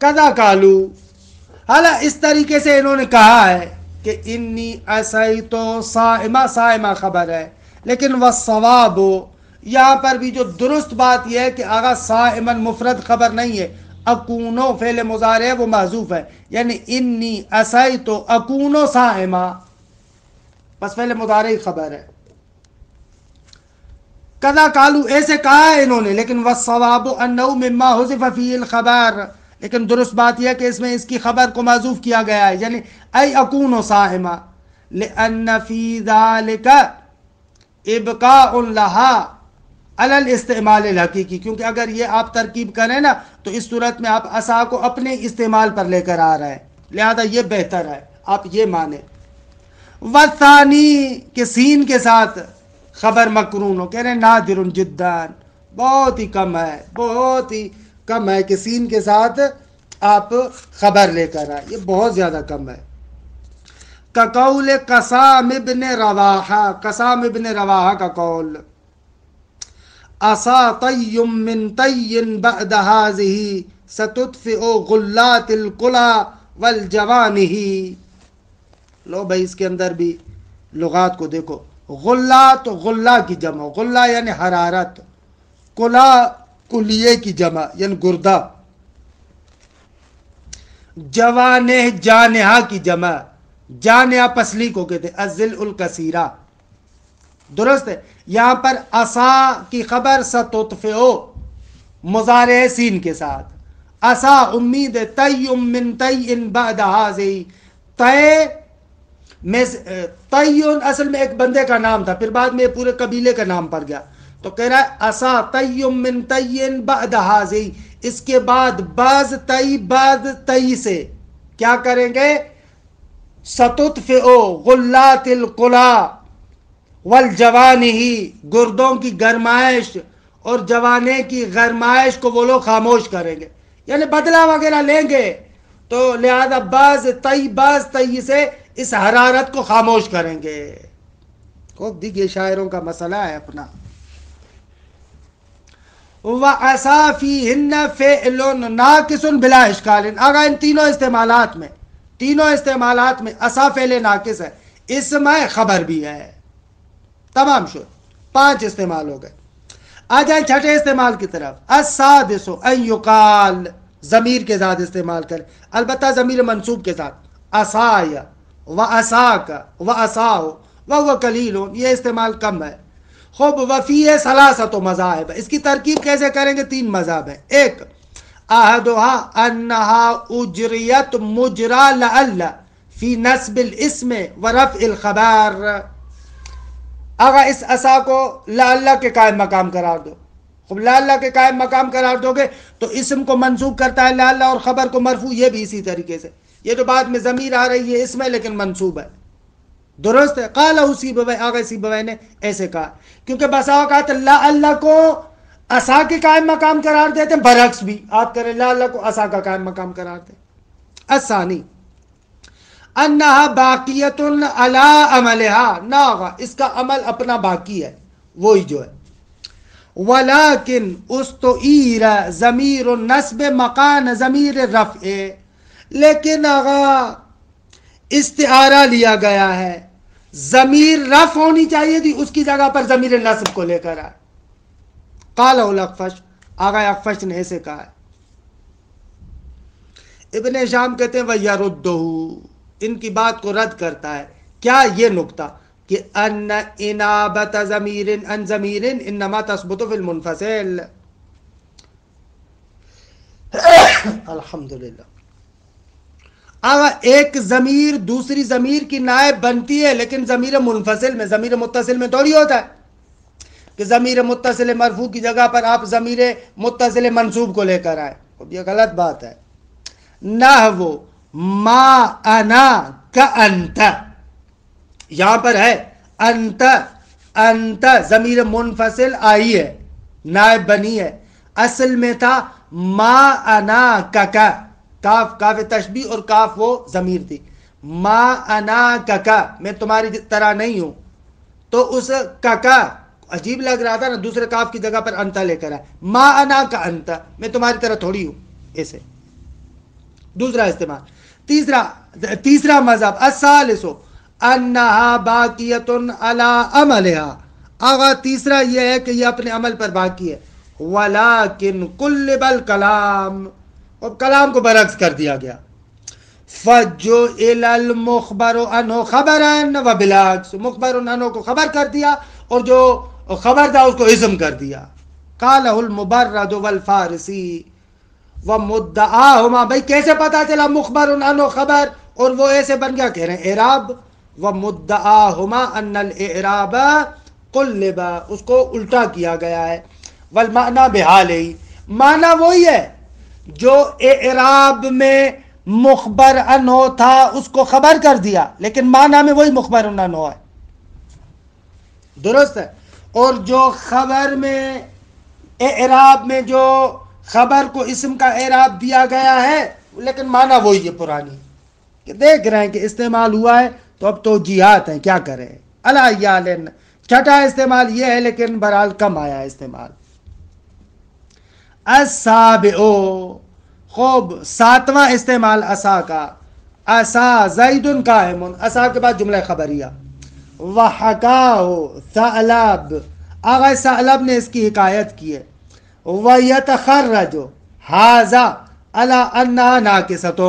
کذا قالو، حالا اس طریقے سے انہوں نے کہا ہے کہ انی اسیت صائما، صائما خبر ہے، لیکن والصواب، یہاں پر بھی جو درست بات یہ ہے کہ آغا صائمن مفرد خبر نہیں ہے، اکونو فعل مضارع ہے وہ محذوف ہے، یعنی انی اسیت اکونو صائما، بس فعل مضارع خبر ہے. کذا قالو، ایسے کہا ہے انہوں نے، لیکن والصواب انہ مما حذف فیہ الخبر، لیکن درست بات یہ ہے کہ اس میں اس کی خبر کو معذوف کیا گیا ہے، یعنی ای اکون صائما لأن فی ذالک ابقاء لها علی الاستعمال الحقیقی، کیونکہ اگر یہ آپ ترکیب کریں نا تو اس صورت میں آپ عصا کو اپنے استعمال پر لے کر آ رہے ہیں، لہذا یہ بہتر ہے آپ یہ مانیں۔ والثانی کہ سین کے ساتھ خبر مقرون ہو، کہہ رہے ہیں نادر جدا، بہت ہی کم ہے، بہت ہی کم ہے کہ سین کے ساتھ آپ خبر لے کر آئے، یہ بہت زیادہ کم ہے۔ کقول قسام ابن رواحہ، قسام ابن رواحہ کا قول عصا طی من طی بعد هذه ستطفئ غلات القلا والجوانہ۔ لو بھائی اس کے اندر بھی لغات کو دیکھو، غلات غلہ کی جمع، غلہ یعنی حرارت، قلا کلیے کی جمع یعنی گردہ، جوانہ جانحہ کی جمع، جانحہ پسلی کو کہتے ہیں، الذل الکثیرہ، درست ہے۔ یہاں پر عصا کی خبر ستطفئ مضارع سین کے ساتھ، عصا امید ہے، طی من طی بعد هذه، طے میں طیون اصل میں ایک بندے کا نام تھا، پھر بعد میں پورے قبیلے کا نام پڑ گیا، تو کہہ رہا ہے عصا طی من طی بعد هذه، اس کے بعد بعض طی سے کیا کریں گے، ستطفئ غلات القلا والجوانہ، گردوں کی گرمائش اور جوانے کی گرمائش کو وہ لوگ خاموش کریں گے، یعنی بدلہ وغیرہ لیں گے، تو لہذا بعض طی سے اس حرارت کو خاموش کریں گے۔ خوب دیکھیے شاعروں کا مسئلہ ہے اپنا۔ وَعَصَا فِيهِنَّ فِعْلٌ نَاقِصٌ بِلَا إِشْكَالٍ، آگا ان تینوں استعمالات میں عصا فعل ناقص ہے، اسم ہے، خبر بھی ہے، تمام شد، 5 استعمال ہو گئے۔ آ جائیں چھٹے استعمال کی طرف، السادس ان یقال، ضمیر کے ساتھ استعمال کریں، البتہ ضمیر منصوب کے ساتھ، عصایا وعصاک وعصاہ وہو قلیل، یہ استعمال کم ہے۔ خوب وفیہ ثلاثۃ مذاہب، اس کی ترکیب کیسے کریں گے، 3 مذہب ہیں۔ ایک احدها انها اجریت مجرا لعل فی نصب الاسم ورفع الخبر، اگر اس عصا کو لعل کے قائم مقام قرار دو، خوب لعل کے قائم مقام قرار دو گے تو اسم کو منصوب کرتا ہے لعل اور خبر کو مرفوع، یہ بھی اسی طریقے سے، یہ جو بعد میں ضمیر آ رہی ہے اسم ہے لیکن منصوب ہے، درست ہے۔ قالہ سیبویہ، آگے سیبویہ نے ایسے کہا، کیونکہ بسا اوقات لعل کو عصا کے قائم مقام قرار دیتے ہیں، برعکس بھی آپ کریں لعل کو عصا کا قائم مقام قرار دیں۔ الثانی انہا باقیت علی عملہا، ناغا اس کا عمل اپنا باقی ہے، وہی جو ہے، ولیکن استعیر ضمیر النصب مکان ضمیر الرفع، لیکن آغا استعارہ لیا گیا ہے، ضمیر رفع ہونی چاہیے تھی، اس کی جگہ پر ضمیر نصب کو لے کر آئے۔ قالہ الاخفش، آغا اخفش نے ایسے کہا ہے۔ ابن شام کہتے ہیں وَيَرُدُّهُ، ان کی بات کو رد کرتا ہے، کیا یہ نکتہ کہ ان انابت ضمیر ان ضمیر انما تثبت فی المنفصل، الحمدللہ، آگا ایک ضمیر دوسری ضمیر کی نائب بنتی ہے، لیکن ضمیر منفصل میں، ضمیر متصل میں تھوڑی ہوتا ہے کہ ضمیر متصل مرفوع کی جگہ پر آپ ضمیر متصل منصوب کو لے کر آئے، یہ غلط بات ہے۔ نحو ما انا کا انت، یہاں پر ہے انت، انت ضمیر منفصل آئی ہے، نائب بنی ہے، اصل میں تھا ما انا کا، کاف کاف تشبیہ اور کاف وہ ضمیر تھی، ما انا کا، میں تمہاری طرح نہیں ہوں، تو اس کا عجیب لگ رہا تھا نا، دوسرے کاف کی جگہ پر انتا لے کر آئے، ما انا کا انتا، میں تمہاری طرح تھوڑی ہوں، ایسے دوسرا استعمال۔ تیسرا مذہب الثالث انہا باقیت علی عملہا، آغا تیسرا یہ ہے کہ یہ اپنے عمل پر باقی ہے، ولیکن قلب الکلام، اور کلام کو برعکس کر دیا گیا، فجعل المخبر عنہ خبرا وبالعکس، مخبر عنہ کو خبر کر دیا اور جو خبر تھا اس کو اسم کر دیا۔ قالہ المبرد والفارسی ومدعاہما، بھائی کیسے پتا چلا مخبر عنہ خبر اور وہ ایسے بن گیا؟ کہہ رہے ہیں اعراب. ومدعاہما ان الاعراب قلب، اس کو الٹا کیا گیا ہے. والمعنی بحالہ، معنی وہی ہے جو اعراب میں مخبر عنہ تھا اس کو خبر کر دیا، لیکن معنی میں وہی مخبر عنہ ہے. درست ہے. اور جو خبر میں اعراب میں جو خبر کو اسم کا اعراب دیا گیا ہے لیکن معنی وہی ہے پرانی، کہ دیکھ رہے ہیں کہ استعمال ہوا ہے تو اب توجیہات ہیں، کیا کریں. الایال، چھٹا استعمال یہ ہے لیکن بہرحال کم آیا ہے استعمال. السابع، خوب ساتواں استعمال عصا کا. عصا زید قائم، عصا کے بعد جملہ خبریہ. وحکاہ ثعلب، آغا ثعلب نے اس کی حکایت کی ہے. ویتخرج ھذا علی انہا ناقصۃ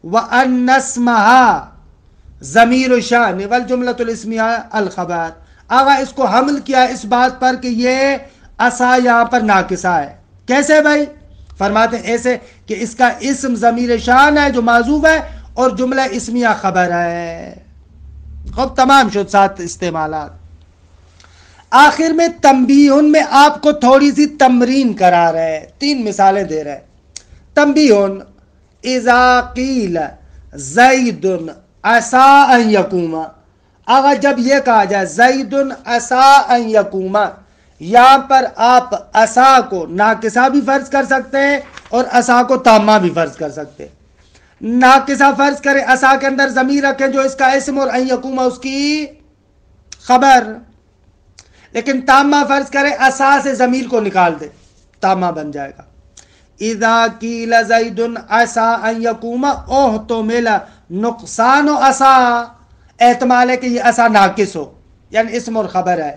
وان اسمها ضمیر شان والجملۃ الاسمیہ الخبر. آغا اس کو حمل کیا اس بات پر کہ یہ عصا یہاں پر ناقصہ ہے. کیسے بھائی؟ فرماتے ہیں ایسے کہ اس کا اسم ضمیر شان ہے جو معذوف ہے اور جملہ اسمیہ خبر ہے. خب تمام شد 7 استعمالات. آخر میں تنبیہن میں آپ کو تھوڑی سی تمرین کرا رہے ہیں، 3 مثالیں دے رہے ہیں. تنبیہن اذا قیل زید عسا ان یقوم، آغا جب یہ کہا جائے زید عسا ان یقوم، یہاں پر آپ عصا کو ناقصہ بھی فرض کر سکتے ہیں اور عصا کو تامہ بھی فرض کر سکتے ہیں. ناقصہ فرض کریں، عصا کے اندر ضمیر رکھیں جو اس کا اسم اور ان یقوم اس کی خبر. لیکن تامہ فرض کریں، عصا سے ضمیر کو نکال دے، تامہ بن جائے گا. اذا قیل زید عسا ان یقوم احتمل نقصان عصا، احتمال ہے کہ یہ عصا ناقص ہو، یعنی اسم اور خبر ہے.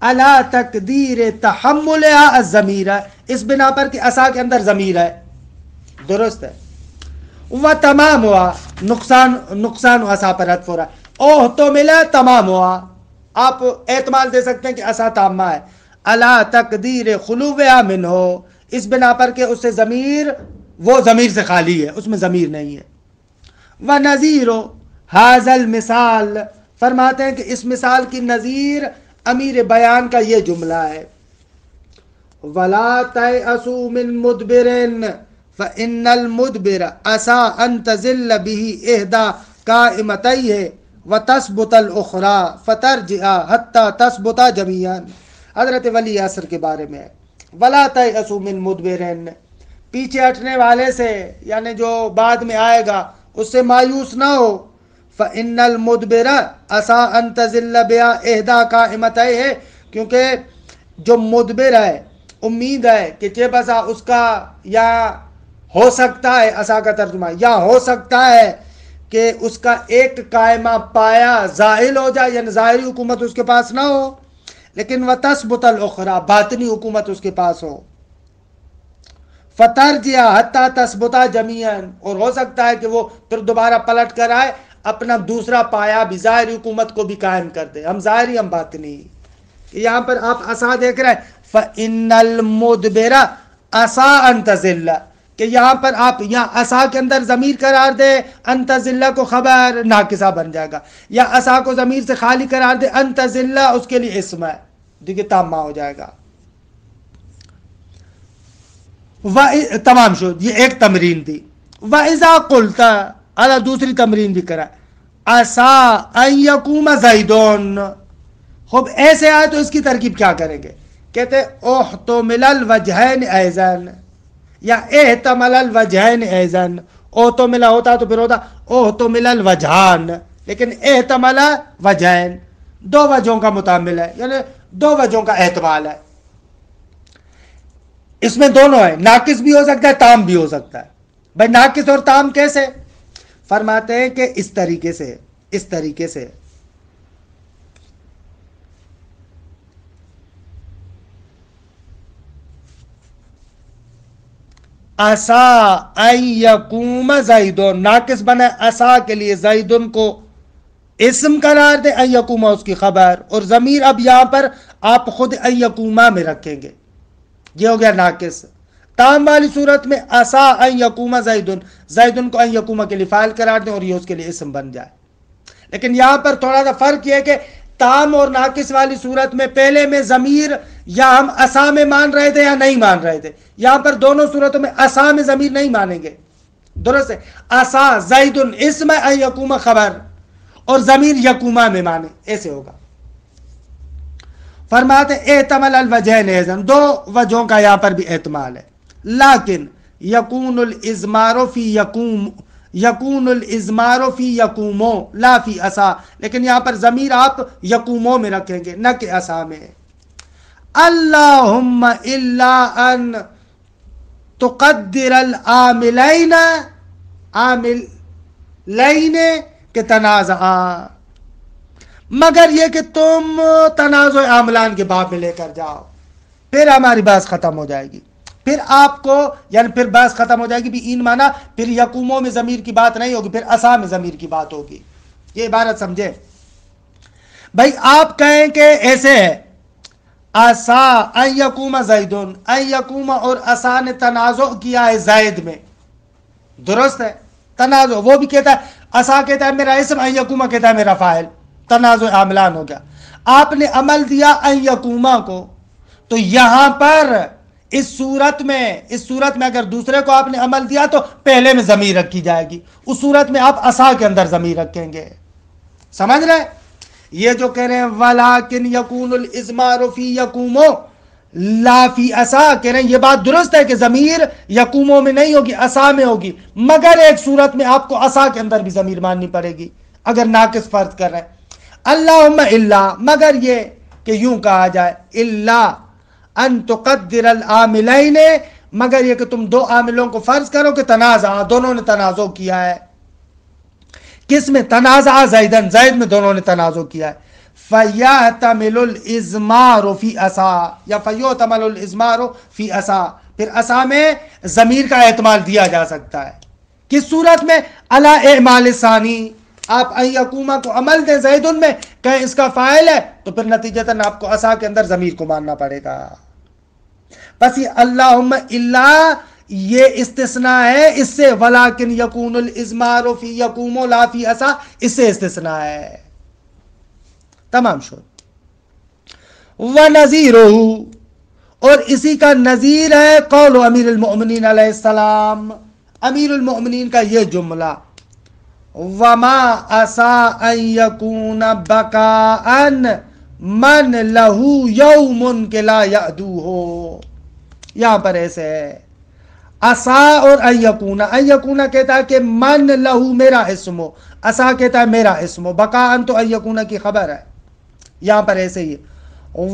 علی تقدیر تحملها الضمیر، اس بنا پر کہ عصا کے اندر ضمیر ہے. درست ہے. وہ تمام ہوا، نقصان عصا پر عطف ہو رہا ہے. احتمل تمام ہوا، آپ احتمال دے سکتے ہیں کہ عصا تامہ ہے. علی تقدیر خلوها منہ، اس بنا پر کہ اس سے ضمیر، وہ ضمیر سے خالی ہے، اس میں ضمیر نہیں ہے. وَنَظِيرُ هَذَا الْمِثَال، فرماتے ہیں کہ اس مثال کی نظیر امیر بیان کا یہ جملہ ہے. وَلَا تَيْأَسُوا مِن مُدْبِرٍ فَإِنَّ الْمُدْبِرَ عَسَىٰ أَن تَزِلَّ بِهِ إِحْدَىٰ قَائِمَتَيْهِ وَتَثْبُتَ الْأُخْرَىٰ فَتَرْجِعَ حَتَّىٰ تَثْبُتَ جَمِيعًا. حضرت ولی عصر کے بارے میں وَلَا تَيْأَسُوا مِن مُدْبِرٍ، پیچھے ہٹنے والے سے، یعنی جو بعد میں آئے گا اس سے مایوس نہ ہو. فَإِنَّ الْمُدْبِرَ عَسَىٰ أَن تَزِلَّ بِهَا إِحْدَىٰ قَائِمَتَيْهِ، کیونکہ جو مدبر ہے امید ہے کہ چہ بسا اس کا یا ہو سکتا ہے، عصا کا ترجمہ، یا ہو سکتا ہے کہ اس کا ایک قائمہ پایا زائل ہو جائے، یعنی ظاہری حکومت اس کے پاس نہ ہو لیکن وَتَثْبُتَ الْأُخْرَىٰ، باطنی حکومت اس کے پاس ہو. فَتَرْجِعَ حَتَّىٰ تَثْبُتَ جَمِيعًا، اور ہو سکتا ہے کہ وہ پھر دوبارہ پلٹ کر آئے، اپنا دوسرا پایا بھی، ظاہری حکومت کو بھی قائم کر دے، ہم ظاہری ہم باطنی. یہاں پر آپ عصا دیکھ رہے ہیں، فَإِنَّ الْمُدْبِرَ عَسَىٰ أَن تَزِلَّ، کہ یہاں پر آپ یہاں عصا کے اندر ضمیر قرار دے، ان تزل کو خبر ناقصہ بن جائے گا، یا عصا کو ضمیر سے خالی قرار دے، ان تزل اس کے لیے اسم ہے، دیکھیے تامہ ہو جائے گا. تمام شد، یہ ایک تمرین تھی. وَإِذَا قُلْتَ، اللہ دوسری تمرین بھی کرا، عَسَىٰ أَن يَقُومَ زَيْدٌ. خوب ایسے آئے تو اس کی ترکیب کیا کریں گے؟ کہتے احتمل الوجہین ایزن، یا احتمل الوجہین ایزن. احتمل ہوتا تو پھر ہوتا احتمل الوجہان، لیکن احتمل وجہین، 2 وجہوں کا متعمل ہے، یعنی 2 وجہوں کا احتمال ہے. اس میں دونوں ہے، ناقص بھی ہو سکتا ہے، تام بھی ہو سکتا ہے. بھائی ناقص اور تام کیسے؟ فرماتے ہیں کہ اس طریقے سے عسا ان یقوم زیدون، ناقص بنا عسا کے لیے زیدن کو اسم قرار دے، ان یقوم اس کی خبر، اور ضمیر اب یہاں پر آپ خود ان یقوم میں رکھیں گے، یہ ہو گیا ناقص. تام والی صورت میں عسا ان یقوم زیدن، زیدن کو ان یقوم کے لیے فاعل قرار دیں اور یہ اس کے لیے اسم بن جائے. لیکن یہاں پر تھوڑا سا فرق یہ ہے کہ تام اور ناقص والی صورت میں پہلے میں ضمیر یا ہم عسا میں مان رہے تھے یا نہیں مان رہے تھے. یہاں پر دونوں صورتوں میں عسا میں ضمیر نہیں مانیں گے. درست ہے، عسا زیدن اسم ان یقوم خبر اور ضمیر یقومہ میں مانے، ایسے ہوگا. فرماتے احتمل الوجہین ایضاً، دو وجہوں کا یہاں پر بھی احتمال ہے. لیکن یکون الازمار فی یقوم، یکون الازمار فی یقومو لا فی عسا، لیکن یہاں پر ضمیر آپ یقومو میں رکھیں گے نہ کہ عسا میں. اللہم الا ان تقدر العاملین، عاملین کے تنازعہ، مگر یہ کہ تم تنازع عاملان کے باب میں لے کر جاؤ، پھر ہماری بات ختم ہو جائے گی. پھر آپ کو یعنی پھر بات ختم ہو جائے گی بھی این مانا پھر یقوموں میں ضمیر کی بات نہیں ہوگی، پھر عسا میں ضمیر کی بات ہوگی. یہ عبارت سمجھے بھائی. آپ کہیں کہ ایسے ہے عسا ان یقوم زیدن، ان یقوم اور عسا نے تنازع کیا ہے زید میں، درست ہے. تنازع وہ بھی کہتا ہے، عسا کہتا ہے میرا اسم، ان یقوم کہتا ہے میرا فاعل، تنازع عاملان ہو گیا. آپ نے عمل دیا ان یقوم کو، تو یہاں پر اس صورت میں اگر دوسرے کو آپ نے عمل دیا تو پہلے میں ضمیر رکھی جائے گی، اس صورت میں آپ عسا کے اندر ضمیر رکھیں گے. سمجھ رہے؟ یہ جو کہہ رہے ہیں وَلَٰكِنْ يَكُونُ الْإِزْمَارُ فِي يَقُومُ لَا فِي عَسَا، کہہ رہے ہیں یہ بات درست ہے کہ ضمیر یقوموں میں نہیں ہوگی، عسا میں ہوگی، مگر ایک صورت میں آپ کو عسا کے اندر بھی ضمیر ماننی پڑے گی اگر ناقص فرض کر رہے ہیں. اللہم الا، مگر یہ کہ یوں کہا جائے الا ان تقدر العاملین، مگر یہ کہ تم دو عاملوں کو فرض کرو کہ تنازع، دونوں نے تنازع کیا ہے. کس میں؟ تنازع زیدن، زید میں دونوں نے تنازع کیا ہے. فَيَحْتَمِلُ الْإِزْمَارُ فِي عَسَا، یا فَيُحْتَمَلُ الْإِزْمَارُ فِي عَسَا، پھر عسا میں ضمیر کا احتمال دیا جا سکتا ہے. کس صورت میں؟ عَلَىٰ اعمال ثانی، آپ ان یقومہ کو عمل دیں زیدن میں، کہیں اس کا فاعل ہے تو پھر نتیجتاً آپ کو عسا کے اندر ضمیر کو ماننا پڑے گا. بس یہ اللہم الا یہ استثناء ہے اس سے، ولیکن یکون الازمار فی یقوم لا فی عسا، اس سے استثناء ہے. تمام شد. ونظیرہ، اور اسی کا نظیر ہے قول امیر المؤمنین علیہ السلام، امیر المؤمنین کا یہ جملہ وما عسا ان یکون بقاء من لہو یوم کے لا یعدوہ. یہاں پر ایسے ہے عسا اور ان یکون کہتا ہے کہ من لہو میرا اسم ہو، عسا کہتا ہے میرا اسم ہو، بقاء تو ان یکون کی خبر ہے. یہاں پر ایسے ہی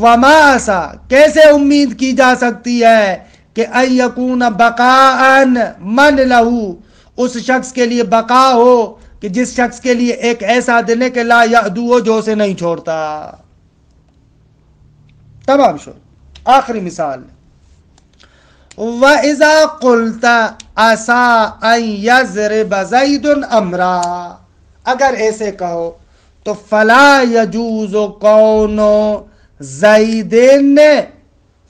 وما عسا، کیسے امید کی جا سکتی ہے کہ ان یکون بقاء من لہو، اس شخص کے لیے بقا ہو کہ جس شخص کے لیے ایک ایسا دن ہے کہ لا یعدو ہو، جو اسے نہیں چھوڑتا. تمام شد. آخری مثال وَإِذَا قُلْتَ عَسَىٰ أَن يَضْرِبَ زَيْدٌ أَمْرًا، اگر ایسے کہو تو فَلَا يَجُوزُ قَوْنُ زَيْدٍ،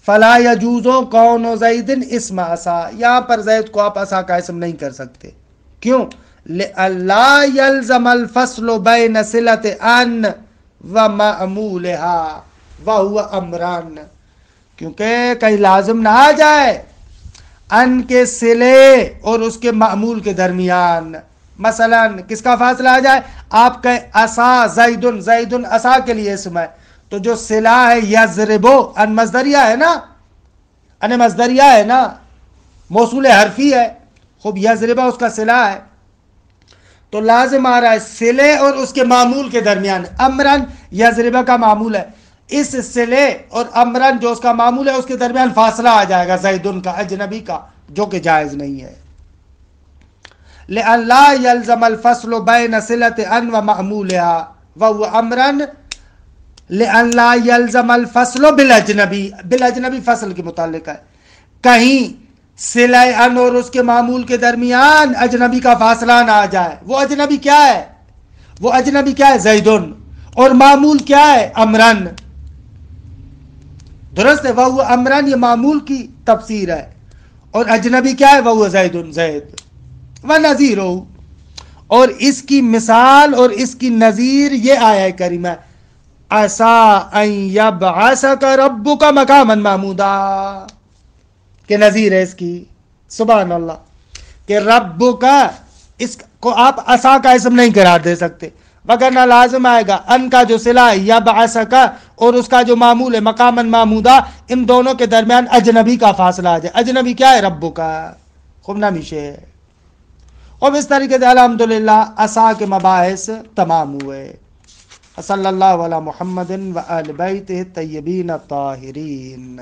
فَلَا يَجُوزُ قَوْنُ زَيْدٍ اسم عَسَىٰ، یہاں پر زید کو آپ عسا کا اسم نہیں کر سکتے. کیوں؟ لِأَلَّا يَلْزَمَ الْفَصْلُ بَيْنَ صِلَةِ أَن وَمَعْمُولِهَا وَهُوَ أَمْرًا، کیونکہ کہیں لازم نہ آ جائے ان کے صلے اور اس کے معمول کے درمیان. مثلا کس کا فاصلہ آ جائے؟ آپ کہیں عسا زیدن، زیدن عسا کے لیے اسم ہے، تو جو صلہ ہے یضربو، ان مصدریہ ہے نا، ان مصدریہ ہے نا، موصول حرفی ہے، خوب یضربہ اس کا صلہ ہے، تو لازم آ رہا ہے صلے اور اس کے معمول کے درمیان. امرن یضربہ کا معمول ہے، اس صلے اور امرن جو اس کا معمول ہے اس کے درمیان فاصلہ آ جائے گا زیدن کا، اجنبی کا، جو کہ جائز نہیں ہے. لئلا یلزم الفصل بین صلۃ ان ومعمولها وهو امرن لئلا یلزم الفصل بالاجنبی، بالاجنبی فصل کے متعلق ہے، کہیں صلہ ان اور اس کے معمول کے درمیان اجنبی کا فاصلہ نہ آ جائے. وہ اجنبی کیا ہے؟ وہ اجنبی کیا ہے؟ زیدن، اور معمول کیا ہے؟ امرن. درست ہے، وہ امرن یہ معمول کی تفسیر ہے، اور اجنبی کیا ہے؟ وہ زید زید و نذیر ہو. اور اس کی مثال اور اس کی نظیر یہ آیا کریمہ عسا ان یبعثک ربک مقاما محمودا کہ نظیر ہے اس کی. سبحان اللہ. کہ رب کا اس کو آپ عصا کا اسم نہیں قرار دے سکتے وگرنہ لازم آئے گا ان کا جو صلہ یبعثک اور اس کا جو معمول ہے مقاما محمودا، ان دونوں کے درمیان اجنبی کا فاصلہ آ جائے. اجنبی کیا ہے؟ رب کا خوب نامی شے. اور اس طریقے سے الحمدللہ عصا کے مباحث تمام ہوئے. صلی اللہ علی محمد و آل بیتہ الطیبین الطاہرین.